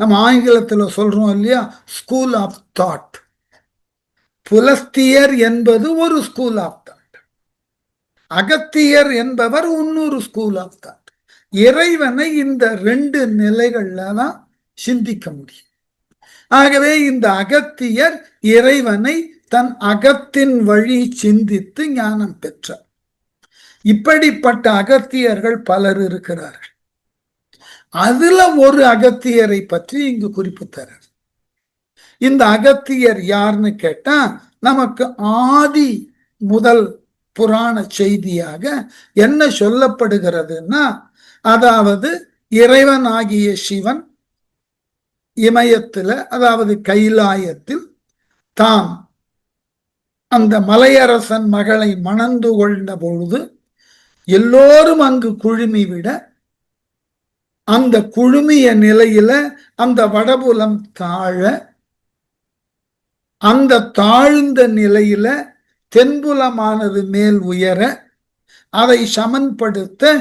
நம்ம ஆங்கிலத்தில் சொல்றோம் இல்லையா, ஸ்கூல் ஆஃப் தாட். புலஸ்தியர் என்பது ஒரு ஸ்கூல் ஆஃப் தாட், அகத்தியர் என்பவர் இன்னொரு ஸ்கூல் ஆஃப் தாட். இறைவனை இந்த ரெண்டு நிலைகள்ல தான் சிந்திக்க முடியும். ஆகவே இந்த அகத்தியர் இறைவனை தன் அகத்தின் வழி சிந்தித்து ஞானம் பெற்றார். இப்படிப்பட்ட அகத்தியர்கள் பலர் இருக்கிறார்கள். அதுல ஒரு அகத்தியரை பற்றி இங்கு குறிப்பு தரார். இந்த அகத்தியர் யாருன்னு கேட்டா, நமக்கு ஆதி முதல் புராண செய்தியாக என்ன சொல்லப்படுகிறதுன்னா, அதாவது இறைவனாகிய சிவன் இமயத்துல, அதாவது கைலாயத்தில் தாம் அந்த மலையரசன் மகளை மணந்து கொண்ட பொழுது எல்லோரும் அங்கு குழுமி விட, அந்த குழுமிய நிலையில அந்த வடபுலம் தாழ, அந்த தாழ்ந்த நிலையில தென்புலமானது மேல் உயர, அதை சமன்படுத்த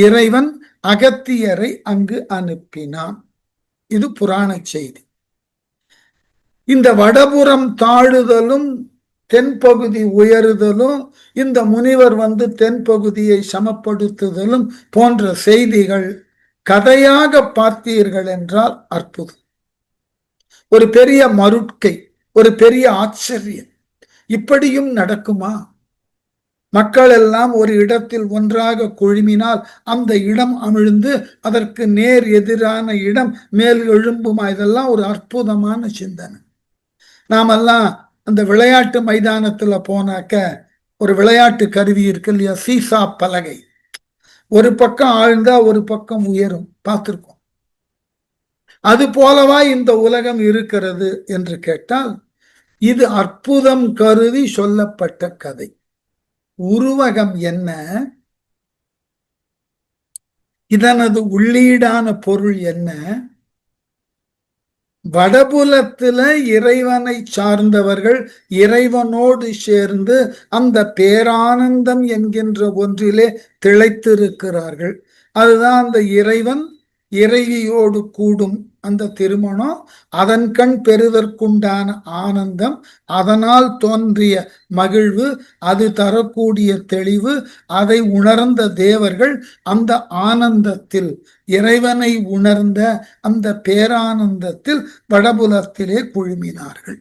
இறைவன் அகத்தியரை அங்கு அனுப்பினான். இது புராண செய்தி. இந்த வடபுறம் தாழுதலும் தென்பகுதி உயருதலும், இந்த முனிவர் தென்பகுதியை சமப்படுத்துதலும் போன்ற செய்திகள் கதையாக பார்த்தீர்கள் என்றால் அற்புதம். ஒரு பெரிய மருட்கை, ஒரு பெரிய ஆச்சரியம். இப்படியும் நடக்குமா? மக்கள் எல்லாம் ஒரு இடத்தில் ஒன்றாக குழுமினால் அந்த இடம் அமிழ்ந்து அதற்கு நேர் எதிரான இடம் மேல் எழும்புமா? இதெல்லாம் ஒரு அற்புதமான சிந்தனை. நாமெல்லாம் அந்த விளையாட்டு மைதானத்துல போனாக்க ஒரு விளையாட்டு கருவி இருக்கு இல்லையா, சீசா பலகை. ஒரு பக்கம் ஆழ்ந்தா ஒரு பக்கம் உயரும், பார்த்திருக்கோம். அது போலவா இந்த உலகம் இருக்கிறது என்று கேட்டால், இது அற்புதம் கருதி சொல்லப்பட்ட கதை. உருவகம் என்ன, இதனது உள்ளீடான பொருள் என்ன? வடபுலத்துல இறைவனை சார்ந்தவர்கள் இறைவனோடு சேர்ந்து அந்த பேரானந்தம் என்கின்ற ஒன்றிலே திளைத்திருக்கிறார்கள். அதுதான் அந்த இறைவன் இறைவியோடு கூடும் அந்த திருமணம், அதன் கண் பெறுவதற்குண்டான ஆனந்தம், அதனால் தோன்றிய மகிழ்வு, அது தரக்கூடிய தெளிவு, அதை உணர்ந்த தேவர்கள் அந்த ஆனந்தத்தில், இறைவனை உணர்ந்த அந்த பேரானந்தத்தில் வடபுலத்திலே குழுமினார்கள்.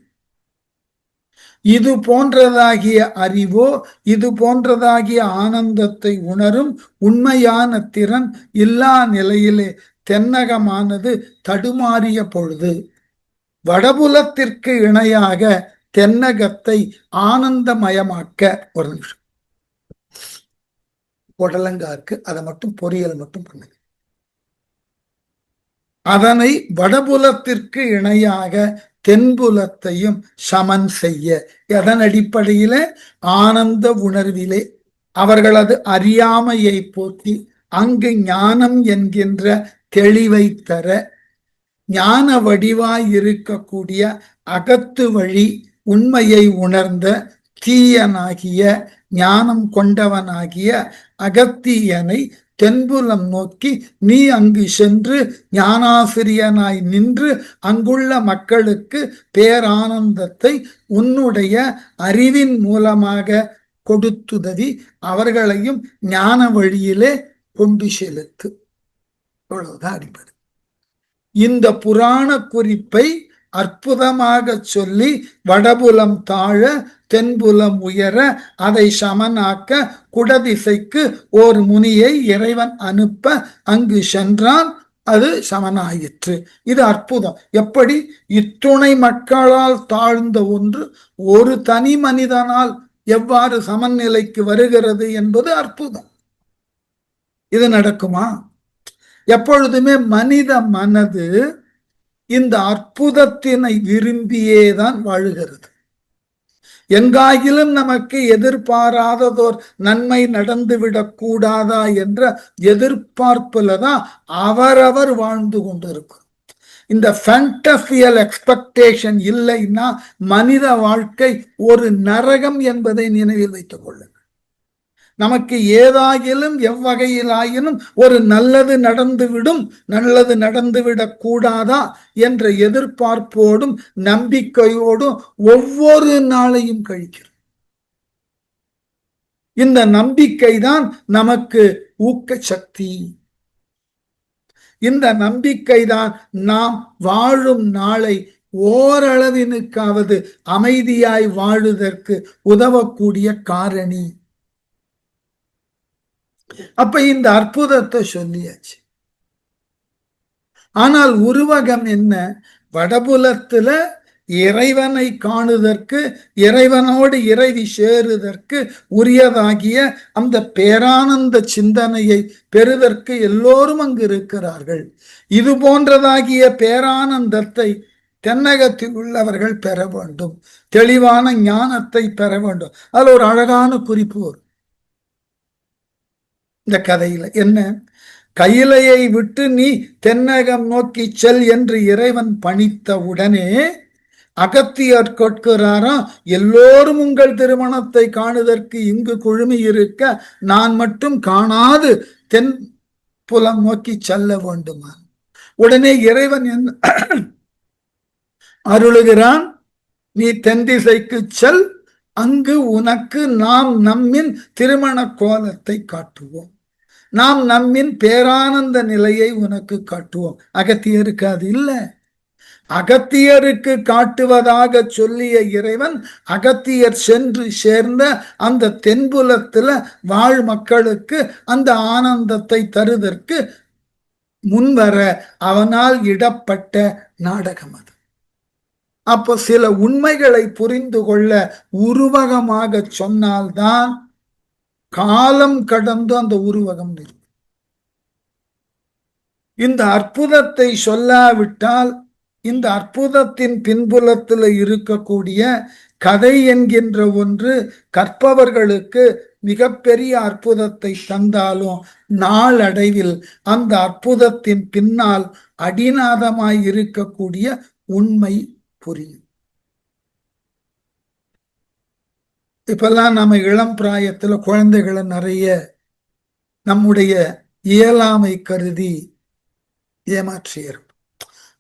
இது போன்றதாகிய அறிவோ, இது போன்றதாகிய ஆனந்தத்தை உணரும் உண்மையான திறன் இல்லா நிலையிலே தென்னகமானது தடுமாறிய பொழுது, வடபுலத்திற்கு இணையாக தென்னகத்தை ஆனந்தமயமாக்க, ஒரு நிமிஷம் புடலங்கா இருக்கு, அதை மட்டும் பொரியல் மட்டும் பண்ணுங்க. அதனை வடபுலத்திற்கு இணையாக தென்புலத்தையும் சமன் செய்ய, எதன் அடிப்படையில? ஆனந்த உணர்விலே அவர்களது அறியாமையை போக்கி அங்கு ஞானம் என்கின்ற தெளிவை தர, ஞான வடிவாய் இருக்கக்கூடிய அகத்து வழி உண்மையை உணர்ந்த தீயனாகிய ஞானம் கொண்டவனாகிய அகத்தியனை தென்புலம் நோக்கி நீ அங்கு சென்று ஞானாசிரியனாய் நின்று அங்குள்ள மக்களுக்கு பேரானந்தத்தை உன்னுடைய அறிவின் மூலமாக கொடுத்துதவி அவர்களையும் ஞான வழியிலே கொண்டு செலுத்து. அவ்வளவுதான் அடிப்படை. இந்த புராண குறிப்பை அற்புதமாக சொல்லி வடபுலம் தாழ தென்புலம் உயர அதை சமனாக்க குடதிசைக்கு ஓர் முனியை இறைவன் அனுப்ப அங்கு சென்றான், அது சமனாயிற்று. இது அற்புதம். எப்படி இத்துணை மக்களால் தாழ்ந்த ஒன்று ஒரு தனி மனிதனால் எவ்வாறு சமநிலைக்கு வருகிறது என்பது அற்புதம். இது நடக்குமா? எப்பொழுதுமே மனித மனது இந்த அற்புதத்தினை விரும்பியேதான் வாழுகிறது. எங்காயிலும் நமக்கு எதிர்பாராததோர் நன்மை நடந்துவிடக் கூடாதா என்ற எதிர்பார்ப்புல தான் அவரவர் வாழ்ந்து கொண்டிருக்கும். இந்த ஃபேண்டசியல் எக்ஸ்பெக்டேஷன் இல்லைன்னா மனித வாழ்க்கை ஒரு நரகம் என்பதை நினைவில் வைத்துக் கொள்ளுங்கள். நமக்கு ஏதாயிலும் எவ்வகையிலாயினும் ஒரு நல்லது நடந்துவிடும், நல்லது நடந்துவிடக் கூடாதா என்ற எதிர்பார்ப்போடும் நம்பிக்கையோடும் ஒவ்வொரு நாளையும் கழிக்கிறோம். இந்த நம்பிக்கை தான் நமக்கு ஊக்க சக்தி. இந்த நம்பிக்கை தான் நாம் வாழும் நாளை ஓரளவினுக்காவது அமைதியாய் வாழுவதற்கு உதவக்கூடிய காரணி. அப்ப இந்த அற்புதத்தை சொல்லியாச்சு. ஆனால் உருவகம் என்ன? வடபுலத்துல இறைவனை காணுதற்கு, இறைவனோடு இறைவி சேருதற்கு உரியதாகிய அந்த பேரானந்த சிந்தனையை பெறுதற்கு எல்லோரும் அங்கு இருக்கிறார்கள். இது போன்றதாகிய பேரானந்தத்தை தென்னகத்தில் உள்ளவர்கள் பெற வேண்டும், தெளிவான ஞானத்தை பெற வேண்டும். அதுல ஒரு அழகான குறிப்பு வரும் இந்த கதையில. என்ன? கையிலையை விட்டு நீ தென்னகம் நோக்கி செல் என்று இறைவன் பணித்த உடனே அகத்தியர் கேட்கிறாரா, எல்லோரும் உங்கள் திருமணத்தை காணுதற்கு இங்கு குழுமி இருக்க நான் மட்டும் காணாது தென் புலம் நோக்கி செல்ல வேண்டுமா? உடனே இறைவன் அருளுகிறான், நீ தென் திசைக்கு செல், அங்கு உனக்கு நாம் நம்மின் திருமண கோலத்தை காட்டுவோம், நாம் நம்மின் பேரானந்த நிலையை உனக்கு காட்டுவோம். அகத்தியருக்கு அது இல்லை. அகத்தியருக்கு காட்டுவதாக சொல்லிய இறைவன் அகத்தியர் சென்று சேர்ந்த அந்த தென்புலத்துல வாழ் மக்களுக்கு அந்த ஆனந்தத்தை தருவதற்கு முன்வர அவனால் இடப்பட்ட நாடகம் அது. அப்போ சில உண்மைகளை புரிந்து கொள்ள உருவகமாக சொன்னால்தான் காலம் கடந்து அந்த உருவகம் நிற்கும். இந்த அற்புதத்தை சொல்லாவிட்டால் இந்த அற்புதத்தின் பின்புலத்தில் இருக்கக்கூடிய கதை என்கின்ற ஒன்று கற்பவர்களுக்கு மிகப்பெரிய அற்புதத்தை தந்தாலும் நாளடைவில் அந்த அற்புதத்தின் பின்னால் அடிநாதமாய் இருக்கக்கூடிய உண்மை புரியும். இப்பெல்லாம் நம்ம இளம் பிராயத்துல குழந்தைகளை நிறைய நம்முடைய இயலாமை கருதி ஏமாற்றியிருக்கும்.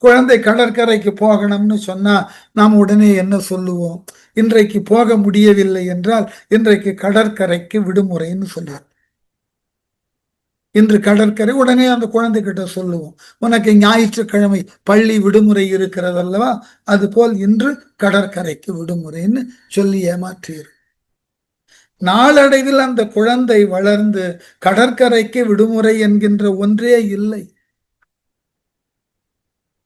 குழந்தை கடற்கரைக்கு போகணும்னு சொன்னா நாம் உடனே என்ன சொல்லுவோம்? இன்றைக்கு போக முடியவில்லை என்றால் இன்றைக்கு கடற்கரைக்கு விடுமுறைன்னு சொல்லுவோம். இன்று கடற்கரை, உடனே அந்த குழந்தைகிட்ட சொல்லுவோம், உனக்கு ஞாயிற்றுக்கிழமை பள்ளி விடுமுறை இருக்கிறது அல்லவா, அது போல் இன்று கடற்கரைக்கு விடுமுறைன்னு சொல்லி ஏமாற்றியிருக்கும். நாளடைவில் அந்த குழந்தை வளர்ந்து கடற்கரைக்கு விடுமுறை என்கின்ற ஒன்றே இல்லை.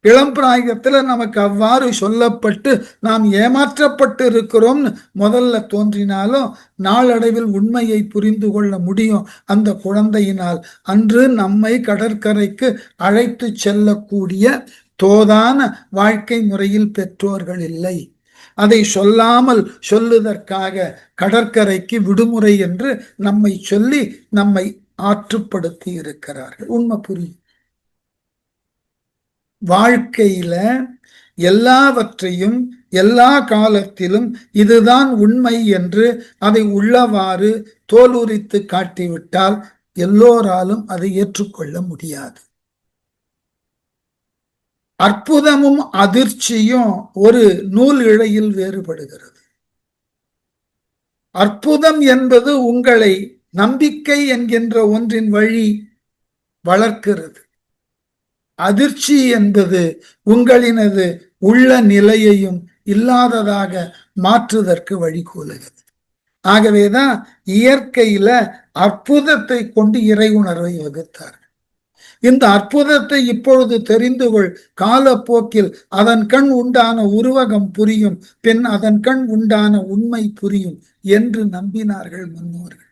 இளம் பிராயத்துல நமக்கு அவ்வாறு சொல்லப்பட்டு நாம் ஏமாற்றப்பட்டு இருக்கிறோம்னு முதல்ல தோன்றினாலும் நாளடைவில் உண்மையை புரிந்து கொள்ள முடியும் அந்த குழந்தையினால். அன்று நம்மை கடற்கரைக்கு அழைத்து செல்லக்கூடிய தோதான வாழ்க்கை முறையில் பெற்றோர்கள் இல்லை. அதை சொல்லாமல் சொல்லுவதற்காக கடற்கரைக்கு விடுமுறை என்று நம்மை சொல்லி நம்மை ஆற்றுப்படுத்தி இருக்கிறார்கள். உண்மை புரியும். வாழ்க்கையில எல்லாவற்றையும் எல்லா காலத்திலும் இதுதான் உண்மை என்று அதை உள்ளவாறு தோலுரித்து காட்டிவிட்டால் எல்லோராலும் அதை ஏற்றுக்கொள்ள முடியாது. அற்புதமும் அதிர்ச்சியும் ஒரு நூல் இழையில் வேறுபடுகிறது. அற்புதம் என்பது உங்களை நம்பிக்கை என்கின்ற ஒன்றின் வழி வளர்க்கிறது. அதிர்ச்சி என்பது உங்களினது உள்ள நிலையையும் இல்லாததாக மாற்றுவதற்கு வழிகோலுகிறது. ஆகவேதான் இயற்கையில அற்புதத்தை கொண்டு இறை உணர்வை வகுத்தார். இந்த அற்புதத்தை இப்பொழுது தெரிந்து கொள், காலப்போக்கில் அதன் கண் உண்டான உருவகம் புரியும், பின் அதன் கண் உண்டான உண்மை புரியும் என்று நம்பினார்கள் முன்னோர்கள்.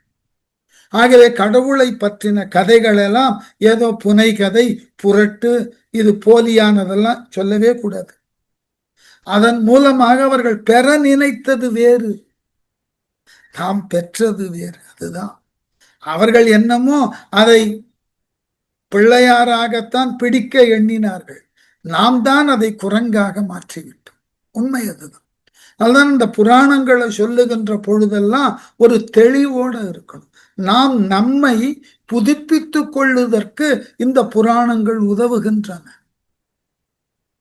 ஆகவே கடவுளை பற்றின கதைகள் எல்லாம் ஏதோ புனை கதை, புரட்டு, இது போலியானதெல்லாம் சொல்லவே கூடாது. அதன் மூலமாக அவர்கள் பெற நினைத்தது வேறு, தாம் பெற்றது வேறு. அதுதான் அவர்கள் என்னமோ அதை பிள்ளையாராகத்தான் பிடிக்க எண்ணினார்கள். நாம் தான் அதை குரங்காக மாற்றிவிட்டோம். உண்மை அதுதான். அதுதான் இந்த புராணங்களை சொல்லுகின்ற பொழுதெல்லாம் ஒரு தெளிவோடு இருக்கணும். நாம் நம்மை புதுப்பித்துக் கொள்வதற்கு இந்த புராணங்கள் உதவுகின்றன.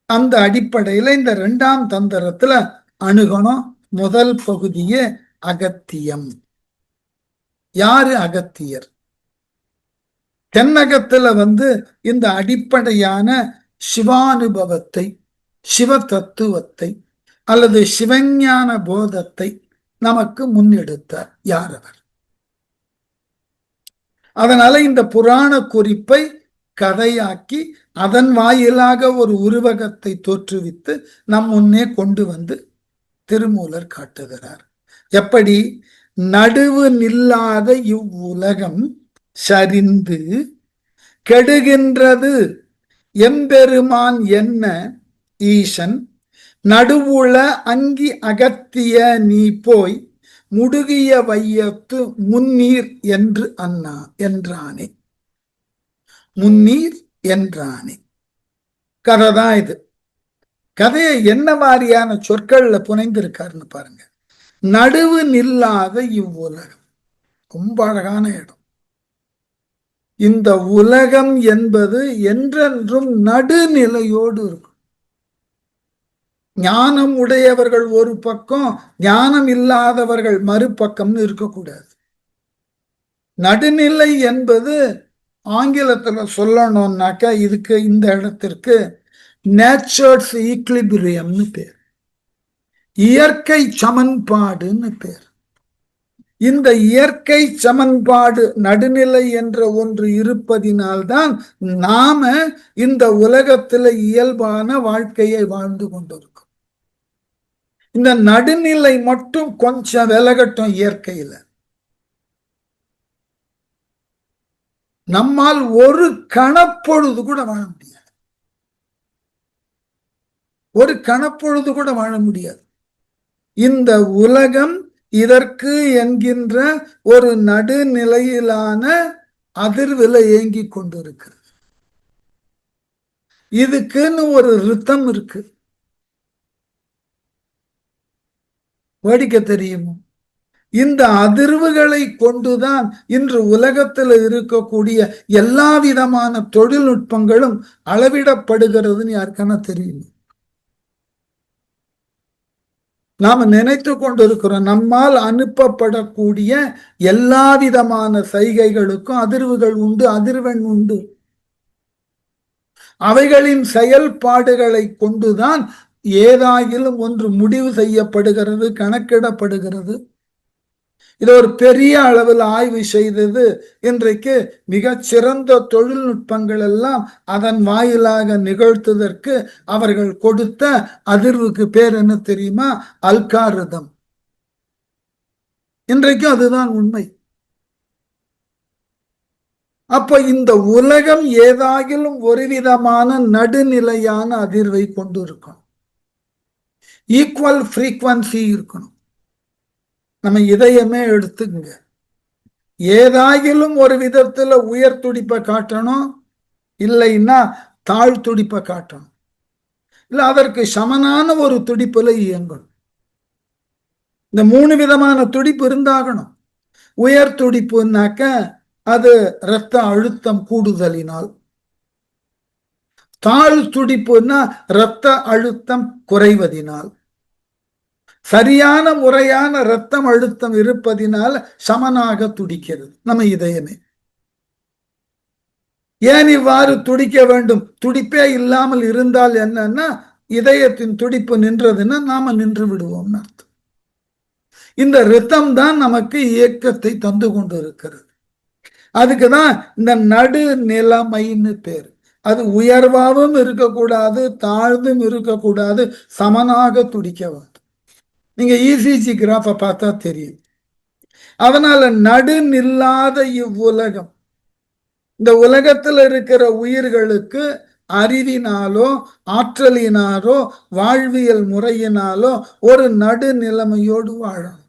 அந்த அடிப்படையில இந்த 2ஆம் தந்திரத்துல அணுகணும். முதல் பகுதியே அகத்தியம். யாரு அகத்தியர்? தென்னகத்துல இந்த அடிப்படையான சிவானுபவத்தை, சிவ தத்துவத்தை அல்லது சிவஞான போதத்தை நமக்கு முன்னெடுத்தார். யார் அவர்? அதனால இந்த புராண குறிப்பை கதையாக்கி அதன் வாயிலாக ஒரு உருவகத்தை தோற்றுவித்து நம் முன்னே கொண்டு திருமூலர் காட்டுகிறார். எப்படி? நடுவு நில்லாத இவ்வுலகம் சரிந்து கெடுகின்றது எம்பெருமான் என்ன ஈசன் நடுவுள அங்கி அகத்திய நீ போய் முடுகிய வையத்து முன்னீர் என்று என்றானே. முன்னீர் என்றானே கதைதான் இது. கதையை என்ன மாதிரியான சொற்கள்ல புனைந்திருக்காருன்னு பாருங்க. நடுவு நில்லாத இவ்வுலகம், ரொம்ப அழகான இடம். இந்த உலகம் என்பது என்றென்றும் நடுநிலையோடு இருக்கும். ஞானம் உடையவர்கள் ஒரு பக்கம், ஞானம் இல்லாதவர்கள் மறுபக்கம்னு இருக்கக்கூடாது. நடுநிலை என்பது ஆங்கிலத்துல சொல்லணும்னாக்கா இதுக்கு, இந்த இடத்திற்கு நேச்சர்ஸ் ஈக்லிபிரியம்னு பேர், இயற்கை சமன்பாடுன்னு பேர். இந்த இயற்கை சமன்பாடு நடுநிலை என்ற ஒன்று இருப்பதினால்தான் நாம இந்த உலகத்துல இயல்பான வாழ்க்கையை வாழ்ந்து கொண்டிருக்கோம். இந்த நடுநிலை மட்டும் கொஞ்சம் விலகட்டும். இயற்கையில நம்மால் ஒரு கணப்பொழுது கூட வாழ முடியாது. ஒரு கணப்பொழுது கூட வாழ முடியாது. இந்த உலகம் இதற்கு என்கின்ற ஒரு நடுநிலையிலான அதிர்வுல இயங்கி கொண்டிருக்கிறது. இதுக்குன்னு ஒரு ரித்தம் இருக்கு. வேடிக்கை தெரியுமோ? இந்த அதிர்வுகளை கொண்டுதான் இன்று உலகத்தில் இருக்கக்கூடிய எல்லா விதமான தொழில்நுட்பங்களும் அளவிடப்படுகிறதுன்னு யாருக்கான தெரியும்? நாம நினைத்து கொண்டிருக்கிறோம் நம்மால் அனுப்பப்படக்கூடிய எல்லா விதமான சைகைகளுக்கும் அதிர்வுகள் உண்டு, அதிர்வெண் உண்டு. அவைகளின் செயல்பாடுகளை கொண்டுதான் ஏதாயிலும் ஒன்று முடிவு செய்யப்படுகிறது, கணக்கிடப்படுகிறது. இதை ஒரு பெரிய அளவில் ஆய்வு செய்தது இன்றைக்கு மிகச் சிறந்த தொழில்நுட்பங்கள் எல்லாம் அதன் வாயிலாக நிகழ்த்துவதற்கு அவர்கள் கொடுத்த அதிர்வுக்கு பேர் என்ன தெரியுமா? அல்காரிதம். இன்றைக்கும் அதுதான் உண்மை. அப்ப இந்த உலகம் ஏதாகிலும் ஒரு விதமான நடுநிலையான அதிர்வை கொண்டு இருக்கணும், ஈக்குவல் ஃப்ரீக்வன்சி இருக்கணும். நம்ம இதயமே எடுத்துங்க, ஏதாகிலும் ஒரு விதத்துல உயர் துடிப்பை காட்டணும், இல்லைன்னா தாழ் துடிப்பை காட்டணும், இல்ல அதற்கு சமனான ஒரு துடிப்புல இயங்கணும். இந்த 3 விதமான துடிப்பு இருந்தாகணும். உயர் துடிப்புனாக்க அது இரத்த அழுத்தம் கூடுதலினால், தாழ் துடிப்புன்னா இரத்த அழுத்தம் குறைவதினால், சரியான முறையான இரத்தம் அழுத்தம் இருப்பதினால் சமனாக துடிக்கிறது நம்ம இதயமே. ஏன் இவ்வாறு துடிக்க வேண்டும்? துடிப்பே இல்லாமல் இருந்தால் என்னன்னா இதயத்தின் துடிப்பு நின்றதுன்னா நாம நின்று விடுவோம்னு அர்த்தம். இந்த ரித்தம் தான் நமக்கு இயக்கத்தை தந்து கொண்டு இருக்கிறது. அதுக்குதான் இந்த நடுநிலைமைன்னு பேர். அது உயர்வாகவும் இருக்கக்கூடாது, தாழ்ந்தும் இருக்கக்கூடாது, சமனாக துடிக்க வேண்டும். நீங்க இசிஜி கிராஃப பார்த்தா தெரியும். அதனால நடுநில்லாத இவ்வுலகம், இந்த உலகத்தில் இருக்கிற உயிர்களுக்கு அறிவினாலோ ஆற்றலினாலோ வாழ்வியல் முறையினாலோ ஒரு நடுநிலைமையோடு வாழணும்.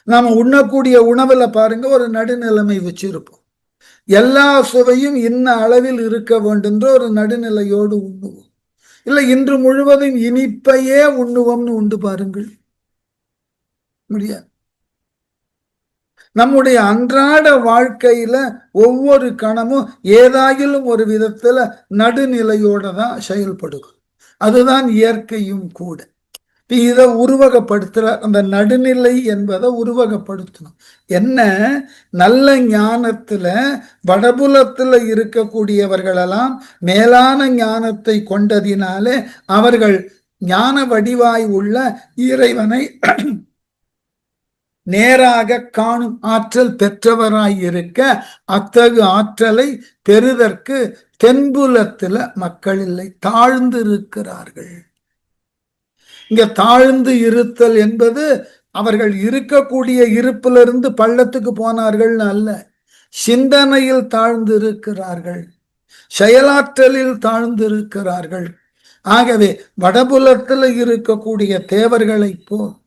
நாம உண்ணக்கூடிய உணவுல பாருங்க, ஒரு நடுநிலைமை வச்சிருப்போம். எல்லா சுவையும் இன்ன அளவில் இருக்க வேண்டும் என்ற ஒரு நடுநிலையோடு உண்ணுவோம். இல்லை இன்று முழுவதும் இனிப்பையே உண்ணுவோம்னு உண்டு பாருங்கள், முடியாது. நம்முடைய அன்றாட வாழ்க்கையில ஒவ்வொரு கணமும் ஏதாயிலும் ஒரு விதத்துல நடுநிலையோட தான் செயல்படுது. அதுதான் இயற்கையும் கூட. இதை உருவகப்படுத்துற அந்த நடுநிலை என்பதை உருவகப்படுத்தணும். என்ன, நல்ல ஞானத்துல வடபுலத்துல இருக்கக்கூடியவர்களெல்லாம் மேலான ஞானத்தை கொண்டதினாலே அவர்கள் ஞான வடிவாய் உள்ள இறைவனை நேராக காணும் ஆற்றல் பெற்றவராய் இருக்க, அத்தகு ஆற்றலை பெறுதற்கு தென்புலத்துல மக்கள் இல்லை, தாழ்ந்து இருக்கிறார்கள். இங்க தாழ்ந்து இருத்தல் என்பது அவர்கள் இருக்கக்கூடிய இருப்பிலிருந்து பள்ளத்துக்கு போனார்கள் அல்ல, சிந்தனையில் தாழ்ந்து இருக்கிறார்கள், செயலாற்றலில் தாழ்ந்து இருக்கிறார்கள். ஆகவே வடபுலத்தில் இருக்கக்கூடிய தேவர்களை போல்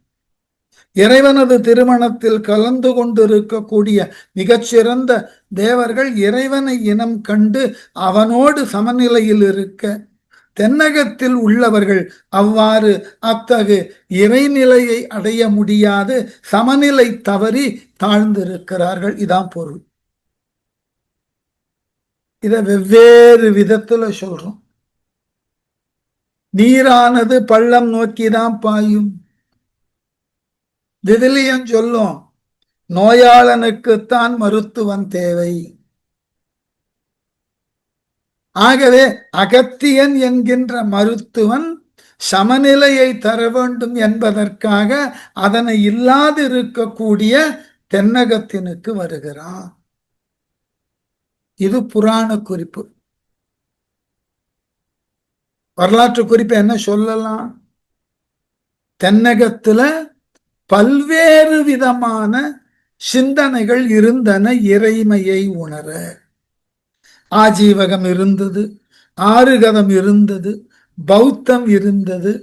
இறைவனது திருமணத்தில் கலந்து கொண்டிருக்கக்கூடிய மிகச்சிறந்த தேவர்கள் இறைவனை இனம் கண்டு அவனோடு சமநிலையில் இருக்க, தென்னகத்தில் உள்ளவர்கள் அவ்வாறு அத்தகு இறைநிலையை அடைய முடியாது, சமநிலை தவறி தாழ்ந்திருக்கிறார்கள். இதான் பொருள். இத வெவ்வேறு விதத்துல சொல்றோம். நீரானது பள்ளம் நோக்கிதான் பாயும். விவிலியம் சொல்லும், நோயாளனுக்குத்தான் மருத்துவன் தேவை. ஆகவே அகத்தியன் என்கின்ற மருத்துவன் சமநிலையை தர வேண்டும் என்பதற்காக அதனை இல்லாதிருக்கக்கூடிய தென்னகத்தினுக்கு வருகிறான். இது புராண குறிப்பு. வரலாற்று குறிப்பு என்ன சொல்லலாம்? தென்னகத்துல பல்வேறு விதமான சிந்தனைகள் இருந்தன இறைமையை உணர. ஆஜீவகம் இருந்தது, ஆறுகதம் இருந்தது, பௌத்தம் இருந்தது,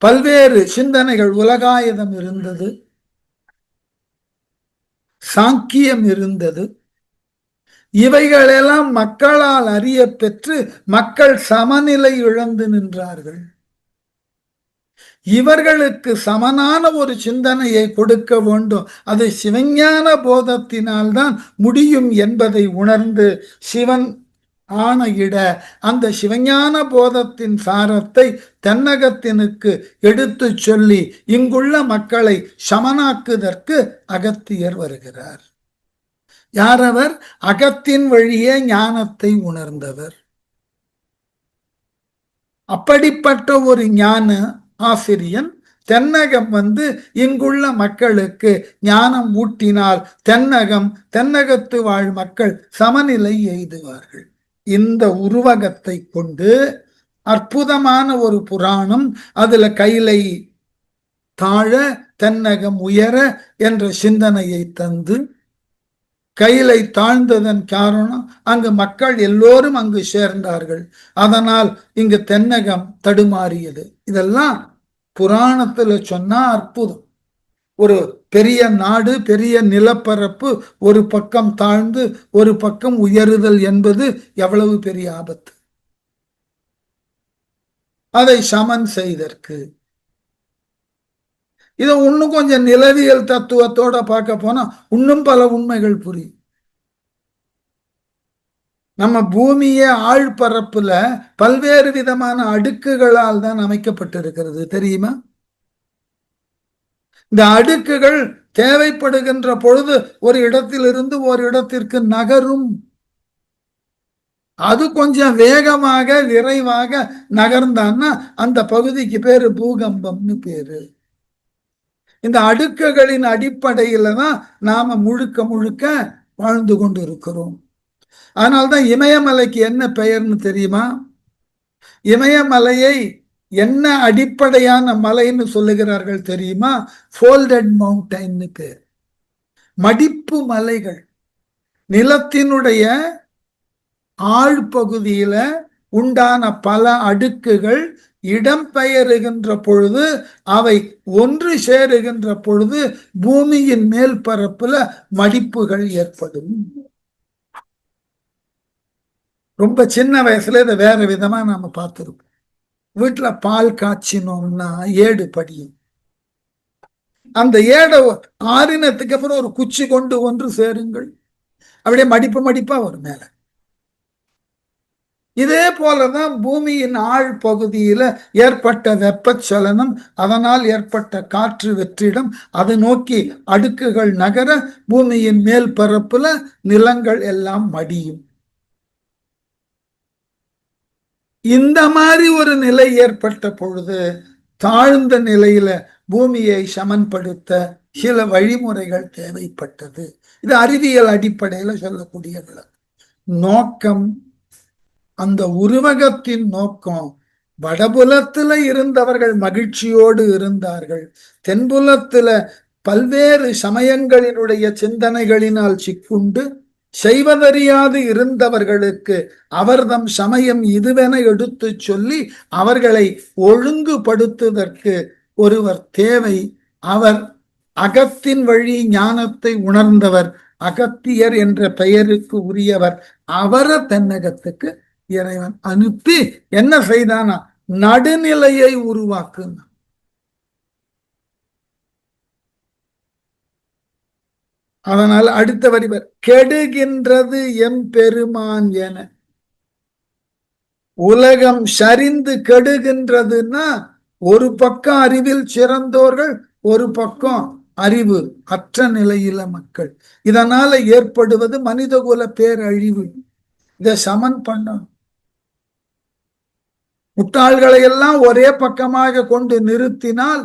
பல்வேறு சிந்தனைகள், உலகாயுதம் இருந்தது, சாங்கியம் இருந்தது. இவைகளெல்லாம் மக்களால் அறிய பெற்று மக்கள் சமநிலை இழந்து நின்றார்கள். இவர்களுக்கு சமனான ஒரு சிந்தனையை கொடுக்க வேண்டும், அது சிவஞான போதத்தினால்தான் முடியும் என்பதை உணர்ந்து சிவன் ஆணையிட அந்த சிவஞான போதத்தின் சாரத்தை தென்னகத்தினுக்கு எடுத்து சொல்லி இங்குள்ள மக்களை சமனாக்குதற்கு அகத்தியர் வருகிறார். யாரவர்? அகத்தின் வழியே ஞானத்தை உணர்ந்தவர். அப்படிப்பட்ட ஒரு ஞான ஆசிரியன் தென்னகம் வந்து இங்குள்ள மக்களுக்கு ஞானம் ஊட்டினால் தென்னகத்து வாழ் மக்கள் சமநிலை எய்துவார்கள். இந்த உருவகத்தை கொண்டு அற்புதமான ஒரு புராணம், அதுல கைலை தாழ தென்னகம் உயர என்ற சிந்தனையை தந்து, கையிலை தாழ்ந்ததன் காரணம் அங்கு மக்கள் எல்லோரும் அங்கு சேர்ந்தார்கள், அதனால் இங்கு தென்னகம் தடுமாறியது. இதெல்லாம் புராணத்துல சொன்னா அற்புதம். ஒரு பெரிய நாடு, பெரிய நிலப்பரப்பு ஒரு பக்கம் தாழ்ந்து ஒரு பக்கம் உயருதல் என்பது எவ்வளவு பெரிய ஆபத்து. அதை சமன் செய்தற்கு இதை இன்னும் கொஞ்சம் நிலவியல் தத்துவத்தோட பார்க்க போனா இன்னும் பல உண்மைகள் புரியும். நம்ம பூமியே ஆழ்பரப்புல பல்வேறு விதமான அடுக்குகளால் தான் அமைக்கப்பட்டிருக்கிறது, தெரியுமா? இந்த அடுக்குகள் தேவைப்படுகின்ற பொழுது ஒரு இடத்திலிருந்து ஒரு இடத்திற்கு நகரும். அது கொஞ்சம் வேகமாக விரைவாக நகர்ந்தான்னா அந்த பகுதிக்கு பேரு பூகம்பம்னு பேரு. இந்த அடுக்குகளின் அடிப்படையில தான் நாம முழுக்க முழுக்க வாழ்ந்து கொண்டு இருக்கிறோம். அதனால்தான் இமயமலைக்கு என்ன பெயர்னு தெரியுமா? இமயமலையை என்ன அடிப்படையான மலைன்னு சொல்லுகிறார்கள் தெரியுமா? ஃபோல்டட் மவுண்டைன்னு பேர். மடிப்பு மலைகள். நிலத்தினுடைய ஆழ்பகுதியில உண்டான பல அடுக்குகள் இடம்பெயருகின்ற பொழுது, அவை ஒன்று சேருகின்ற பொழுது பூமியின் மேல் பரப்புல மடிப்புகள் ஏற்படும். ரொம்ப சின்ன வயசுல இதை வேற விதமா நாம பார்த்திருக்கோம். வீட்டுல பால் காய்ச்சினோம்னா ஏடு படியும். அந்த ஏடை ஆறினத்துக்கு அப்புறம் ஒரு குச்சி கொண்டு ஒன்று சேருங்கள், அப்படியே மடிப்பு மடிப்பா வரும் மேல. இதே போலதான் பூமியின் ஆழ் பகுதியில ஏற்பட்ட வெப்பச்சலனம், அதனால் ஏற்பட்ட காற்று வெற்றிடம், அதை நோக்கி அடுக்குகள் நகர பூமியின் மேல் பரப்புல நிலங்கள் எல்லாம் மடியும். இந்த மாதிரி ஒரு நிலை ஏற்பட்ட பொழுது தாழ்ந்த நிலையில பூமியை சமன்படுத்த சில வழிமுறைகள் தேவைப்பட்டது. இது அறிவியல் அடிப்படையில சொல்லக்கூடிய நோக்கம். அந்த உருவகத்தின் நோக்கம், வடபுலத்துல இருந்தவர்கள் மகிழ்ச்சியோடு இருந்தார்கள், தென்புலத்துல பல்வேறு சமயங்களினுடைய சிந்தனைகளினால் சிக்குண்டு செய்வதறியாது இருந்தவர்களுக்கு அவர்தம் சமயம் இதுவென எடுத்து சொல்லி அவர்களை ஒழுங்குபடுத்துவதற்கு ஒருவர் தேவை. அவர் அகத்தின் வழி ஞானத்தை உணர்ந்தவர், அகத்தியர் என்ற பெயருக்கு உரியவர். அவரை தென்னகத்துக்கு இறைவன் அனுப்பி என்ன செய்தானா? நடுநிலையை உருவாக்குன. அதனால் அடுத்த வரிவர் கெடுகின்றது எம்பெருமான் என. உலகம் சரிந்து கெடுகின்றதுன்னா ஒரு பக்கம் அறிவில் சிறந்தோர்கள், ஒரு பக்கம் அறிவு அற்ற நிலையில மக்கள். இதனால ஏற்படுவது மனிதகுல பேரழிவு. இதை சமன் பண்ணணும். முட்டாள்களை எல்லாம் ஒரே பக்கமாக கொண்டு நிறுத்தினால்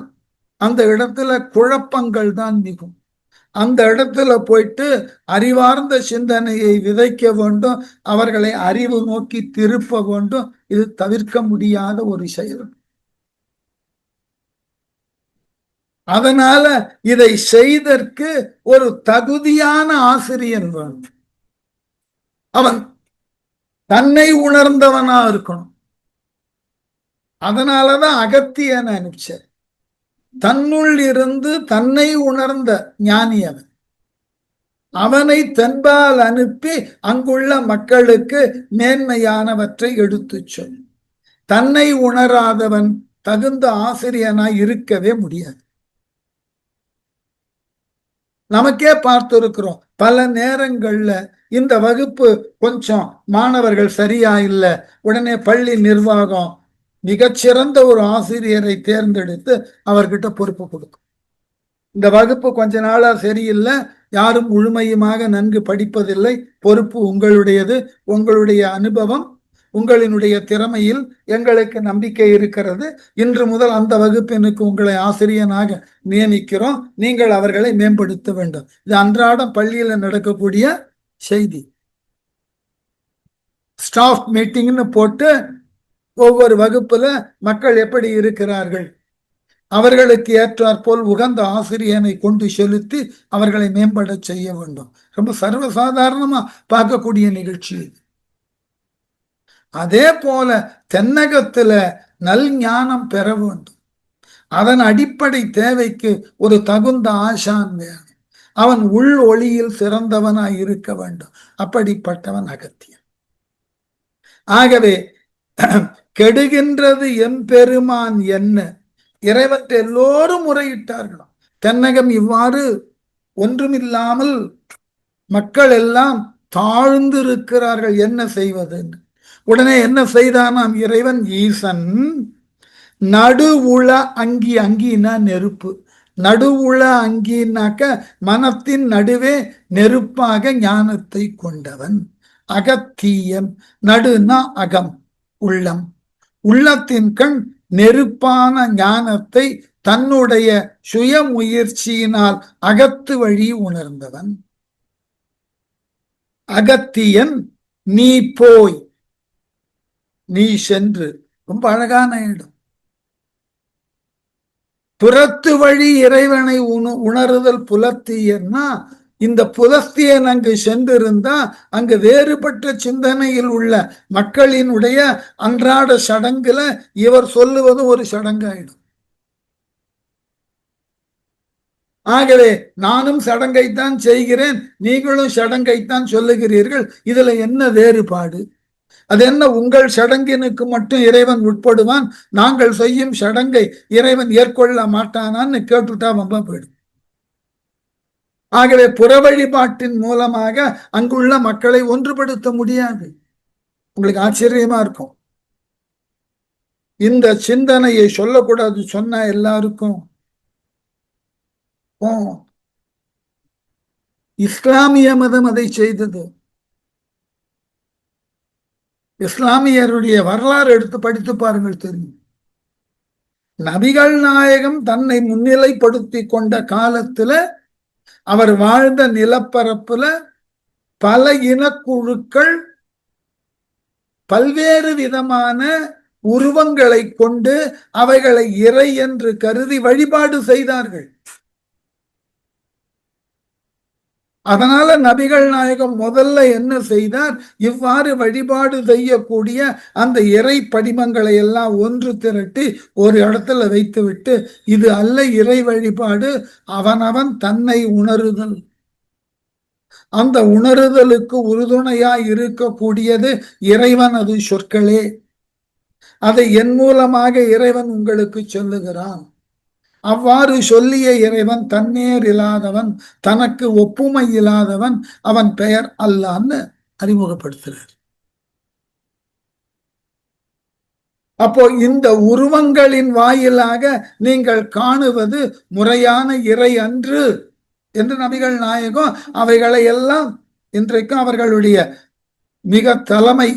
அந்த இடத்துல குழப்பங்கள் தான் மிகும். அந்த இடத்துல போயிட்டு அறிவார்ந்த சிந்தனையை விதைக்க வேண்டும், அவர்களை அறிவு நோக்கி திருப்ப வேண்டும். இது தவிர்க்க முடியாத ஒரு செயல். அதனால இதை செய்தற்கு ஒரு தகுதியான ஆசிரியன் வேண்டும். அவன் தன்னை உணர்ந்தவனா இருக்கணும். அதனாலதான் அகத்தியன் அனுப்பிச்சார். தன்னுள் இருந்து தன்னை உணர்ந்த ஞானி அவன். அவனை தென்பால் அனுப்பி அங்குள்ள மக்களுக்கு மேன்மையானவற்றை எடுத்து சொல். தன்னை உணராதவன் தகுந்த ஆசிரியனாய் இருக்கவே முடியாது. நமக்கே பார்த்திருக்கிறோம் பல நேரங்கள்ல இந்த வகுப்பு கொஞ்சம் மாணவர்கள் சரியா இல்லை, உடனே பள்ளி நிர்வாகம் மிகச்சிறந்த ஒரு ஆசிரியரை தேர்ந்தெடுத்து அவர்கிட்ட பொறுப்பு கொடுக்கும். இந்த வகுப்பு கொஞ்ச நாளா சரியில்லை, யாரும் முழுமையுமாக நன்கு படிப்பதில்லை, பொறுப்பு உங்களுடையது, உங்களுடைய அனுபவம், உங்களினுடைய திறமையில் எங்களுக்கு நம்பிக்கை இருக்கிறது, இன்று முதல் அந்த வகுப்பினுக்கு உங்களை ஆசிரியனாக நியமிக்கிறோம், நீங்கள் அவர்களை மேம்படுத்த வேண்டும். இது அன்றாடம் பள்ளியில நடக்கக்கூடிய செய்தி. ஸ்டாஃப் மீட்டிங்னு போட்டு ஒவ்வொரு வகுப்புல மக்கள் எப்படி இருக்கிறார்கள், அவர்களுக்கு ஏற்றாற் போல் உகந்த ஆசிரியனை கொண்டு செலுத்தி அவர்களை மேம்பட செய்ய வேண்டும். ரொம்ப சர்வசாதாரணமா பார்க்கக்கூடிய நிகழ்ச்சி. அதே போல தென்னகத்துல நல் ஞானம் பெற வேண்டும். அதன் அடிப்படை தேவைக்கு ஒரு தகுந்த ஆசான் வேணும். அவன் உள் ஒளியில் சிறந்தவனாய் இருக்க வேண்டும். அப்படிப்பட்டவன் அகத்தியன். ஆகவே கெடுகின்றது எம்பெருமான் என்ன, இறைவன் எல்லோரும் முறையிட்டார்களாம். தென்னகம் இவ்வாறு ஒன்றுமில்லாமல் மக்கள் எல்லாம் தாழ்ந்து இருக்கிறார்கள், என்ன செய்வதுன்னு. உடனே என்ன செய்தானாம் இறைவன்? ஈசன் நடுவுள அங்கி, அங்கினா நெருப்பு, நடுவுள அங்கினாக்க மனத்தின் நடுவே நெருப்பாக ஞானத்தை கொண்டவன். அகத்தீயன். நடுனா அகம், உள்ளம். உள்ளத்தின் கண் நெருப்பான ஞானத்தை தன்னுடைய சுய முயற்சியினால் அகத்து வழி உணர்ந்தவன். அகத்தியன் நீ போய், நீ சென்று. ரொம்ப அழகான இடம். புறத்து வழி இறைவனை உணருதல் புலத்தியன்னா, இந்த புலத்தியன் அங்கு சென்றிருந்தா அங்கு வேறுபட்ட சிந்தனையில் உள்ள மக்களினுடைய அன்றாட சடங்குல இவர் சொல்லுவது ஒரு சடங்காயிடும். ஆகவே நானும் சடங்கைத்தான் செய்கிறேன், நீங்களும் சடங்கைத்தான் சொல்லுகிறீர்கள், இதுல என்ன வேறுபாடு? அது என்ன, உங்கள் சடங்கினுக்கு மட்டும் இறைவன் உட்படுவான், நாங்கள் செய்யும் சடங்கை இறைவன் ஏற்கொள்ள மாட்டானான்னு கேட்டுட்டா வம்ப போயிடும். ஆகவே புற வழிபாட்டின் மூலமாக அங்குள்ள மக்களை ஒன்றுபடுத்த முடியாது. உங்களுக்கு ஆச்சரியமா இருக்கும். இந்த சிந்தனையை சொல்லக்கூடாது, சொன்ன எல்லாருக்கும் இஸ்லாமிய மதம் அதை செய்தது. இஸ்லாமியருடைய வரலாறு எடுத்து படித்து பாருங்கள், தெரியும். நபிகள் நாயகம் தன்னை முன்னிலைப்படுத்தி கொண்ட காலத்துல அவர் வாழ்ந்த நிலப்பரப்புல பல இனக்குழுக்கள் பல்வேறு விதமான உருவங்களை கொண்டு அவைகளை இறை என்று கருதி வழிபாடு செய்தார்கள். அதனால நபிகள் நாயகம் முதல்ல என்ன செய்தார், இவ்வாறு வழிபாடு செய்யக்கூடிய அந்த இறை படிமங்களை எல்லாம் ஒன்று திரட்டி ஒரு இடத்துல வைத்துவிட்டு, இது அல்ல இறை வழிபாடு, அவனவன் தன்னை உணருதல். அந்த உணருதலுக்கு உறுதுணையாய் இருக்கக்கூடியது இறைவனது சொற்களே. அதை என் மூலமாக இறைவன் உங்களுக்கு சொல்லுகிறான். அவ்வாறு சொல்லிய இறைவன் தன்னேர் இல்லாதவன், தனக்கு ஒப்புமை இல்லாதவன், அவன் பெயர் அல்லான்னு அறிமுகப்படுத்துறார். அப்போ இந்த உருவங்களின் வாயிலாக நீங்கள் காணுவது முறையான இறை அன்று என்று நபிகள் நாயகம் அவைகளை எல்லாம் இன்றைக்கும் அவர்களுடைய மிக தலைமை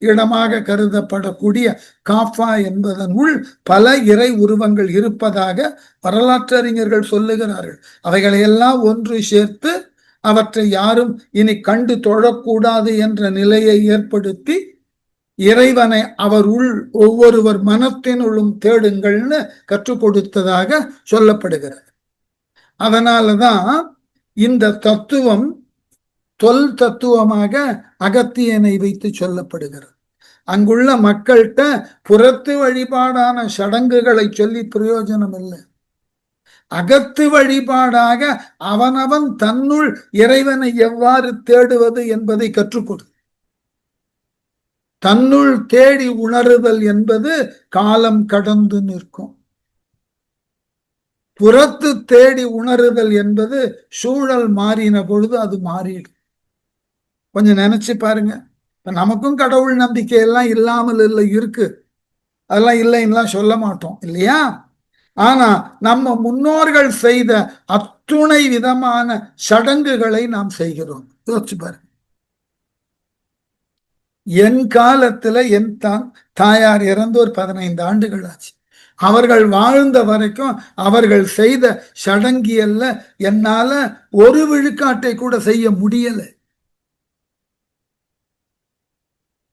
இடமாக கருதப்படக்கூடிய காஃபா என்பதன் உள் பல இறை உருவங்கள் இருப்பதாக வரலாற்றறிஞர்கள் சொல்லுகிறார்கள். அவைகளையெல்லாம் ஒன்று சேர்த்து அவற்றை யாரும் இனி கண்டு தொழக்கூடாது என்ற நிலையை ஏற்படுத்தி இறைவனை அவர் உள் ஒவ்வொருவர் மனத்தினுள்ளும் தேடுங்கள்னு கற்றுக் கொடுத்ததாக சொல்லப்படுகிறது. அதனாலதான் இந்த தத்துவம் தொல் தத்துவமாக அகத்தியனை வைத்து சொல்லப்படுகிறது. அங்குள்ள மக்கள்கிட்ட புறத்து வழிபாடான சடங்குகளை சொல்லி பிரயோஜனம் இல்லை. அகத்து வழிபாடாக அவனவன் தன்னுள் இறைவனை எவ்வாறு தேடுவது என்பதை கற்றுக் கொடு. தன்னுள் தேடி உணருதல் என்பது காலம் கடந்து நிற்கும். புறத்து தேடி உணருதல் என்பது சூழல் மாறின பொழுது அது மாறிடும். கொஞ்சம் நினைச்சு பாருங்க. நமக்கும் கடவுள் நம்பிக்கை எல்லாம் இல்லாமல் இல்லை, இருக்கு. அதெல்லாம் இல்லைன்னா சொல்ல மாட்டோம் இல்லையா? ஆனா நம்ம முன்னோர்கள் செய்த அத்துணை விதமான சடங்குகளை நாம் செய்கிறோம். யோசிச்சு பாருங்க. என் காலத்துல என் தாயார் இறந்து ஒரு 15 ஆண்டுகள் ஆச்சு. அவர்கள் வாழ்ந்த வரைக்கும் அவர்கள் செய்த சடங்கியல்ல என்னால ஒரு விழுக்காட்டை கூட செய்ய முடியல.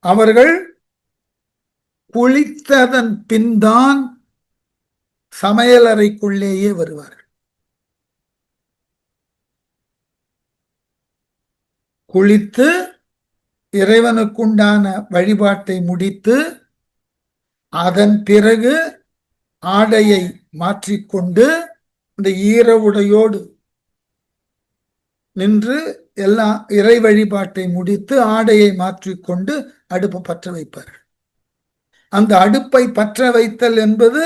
அவர்கள் குளித்ததன் பின்தான் சமையலறைக்குள்ளேயே வருவார்கள். குளித்து இறைவனுக்குண்டான வழிபாட்டை முடித்து அதன் பிறகு ஆடையை மாற்றிக்கொண்டு இந்த ஈரவுடையோடு நின்று எல்லா இறை வழிபாட்டை முடித்து ஆடையை மாற்றிக்கொண்டு அடுப்பு பற்ற வைப்பார்கள். அந்த அடுப்பை பற்ற வைத்தல் என்பது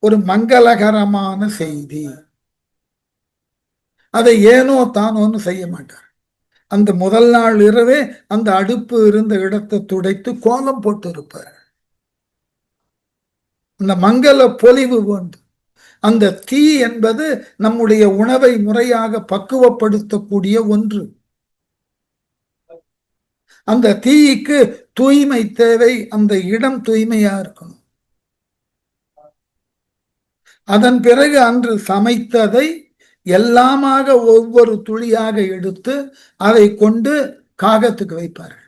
ஒரு மங்களகரமான செய்தி. அதை ஏனோ தானோன்னு செய்ய மாட்டார். அந்த முதல் நாள் இரவே அந்த அடுப்பு இருந்த இடத்தை துடைத்து கோலம் போட்டு இருப்பார். அந்த மங்கள பொலிவு வேண்டும். அந்த தீ என்பது நம்முடைய உணவை முறையாக பக்குவப்படுத்தக்கூடிய ஒன்று. அந்த தீக்கு தூய்மை தேவை, அந்த இடம் தூய்மையா இருக்கணும். அதன் பிறகு அன்று சமைத்ததை எல்லாமாக ஒவ்வொரு துளியாக எடுத்து அதை கொண்டு காகத்துக்கு வைப்பார்கள்.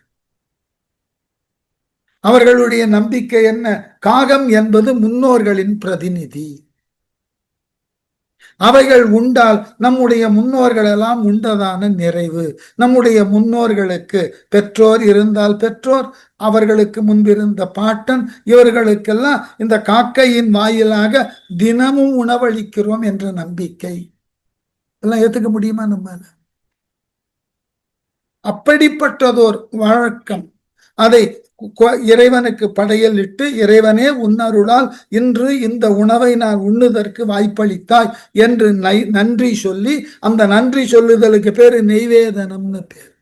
அவர்களுடைய நம்பிக்கை என்ன? காகம் என்பது முன்னோர்களின் பிரதிநிதி. அவைகள் உண்டால் நம்முடைய முன்னோர்கள் எல்லாம் உண்டதான நிறைவு. நம்முடைய முன்னோர்களுக்கு பெற்றோர் இருந்தால் பெற்றோர், அவர்களுக்கு முன்பிருந்த பாட்டன், இவர்களுக்கெல்லாம் இந்த காக்கையின் வாயிலாக தினமும் உணவளிக்கிறோம் என்ற நம்பிக்கை எல்லாம் ஏத்துக்க முடியுமா நம்மால? அப்படிப்பட்டதோர் வழக்கம். அதை இறைவனுக்கு படையல் இட்டு, இறைவனே உன்னருளால் இன்று இந்த உணவை நான் உண்ணுதற்கு வாய்ப்பளித்தாய் என்று நன்றி சொல்லி, அந்த நன்றி சொல்லுதலுக்கு பேரு நெய்வேதனம்னு பேர்.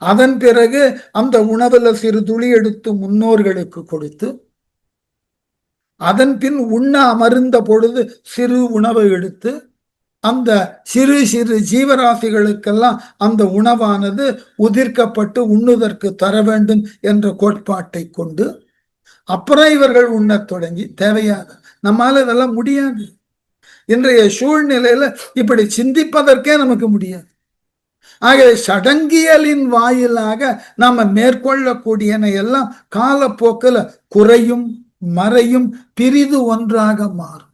அதன் பிறகு அந்த உணவுல சிறு துளி எடுத்து முன்னோர்களுக்கு கொடுத்து, அதன் பின் உண்ண அமர்ந்த பொழுது சிறு உணவை எடுத்து அந்த சிறு சிறு ஜீவராசிகளுக்கெல்லாம் அந்த உணவானது உதிர்க்கப்பட்டு உண்ணுதற்கு தர வேண்டும் என்ற கோட்பாட்டை கொண்டு அப்புறம் இவர்கள் உண்ணத் தொடங்கி. தேவையாக நம்மால இதெல்லாம் முடியாது. இன்றைய சூழ்நிலையில இப்படி சிந்திப்பதற்கே நமக்கு முடியாது. ஆகவே சடங்கியலின் வாயிலாக நாம மேற்கொள்ளக்கூடியன எல்லாம் காலப்போக்கில் குறையும், மறையும், பிரிது ஒன்றாக மாறும்.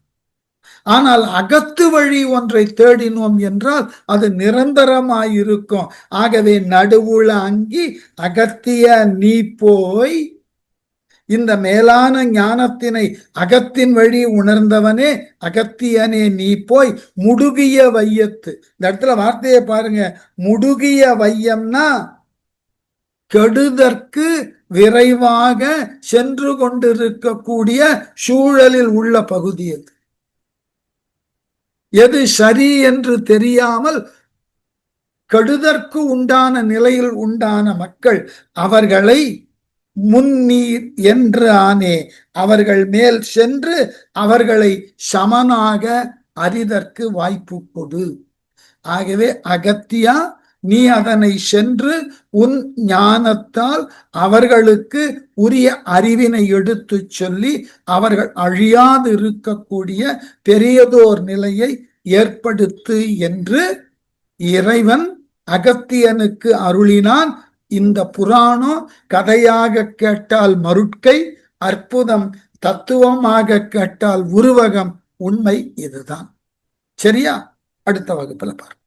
ஆனால் அகத்து வழி ஒன்றை தேடினோம் என்றால் அது நிரந்தரமாயிருக்கும். ஆகவே நடுவுல அங்கி அகத்திய நீ போய், இந்த மேலான ஞானத்தினை அகத்தின் வழி உணர்ந்தவனே அகத்தியனே நீ போய் முடுகிய வையத்து. இந்த இடத்துல வார்த்தையை பாருங்க, முடுகிய வையம்னா கெடுதற்கு விரைவாக சென்று கொண்டிருக்கக்கூடிய சூழலில் உள்ள பகுதி அது. எது சரி என்று தெரியாமல் கெடுதற்கு உண்டான நிலையில் உண்டான மக்கள், அவர்களை முன்னீர் என்று ஆனே, அவர்கள் மேல் சென்று அவர்களை சமனாக அறிதற்கு வாய்ப்பு கொடு. ஆகவே அகத்தியா, நீ அதனை சென்று உன் ஞானத்தால் அவர்களுக்கு உரிய அறிவினை எடுத்து சொல்லி அவர்கள் அழியாது இருக்கக்கூடிய பெரியதோர் நிலையை ஏற்படுத்து என்று இறைவன் அகத்தியனுக்கு அருளினான். இந்த புராணம் கதையாக கேட்டால் மருட்கை, அற்புதம் தத்துவமாக கேட்டால் உருவகம். உண்மை இதுதான். சரியா? அடுத்த வகுப்புல பார்ப்போம்.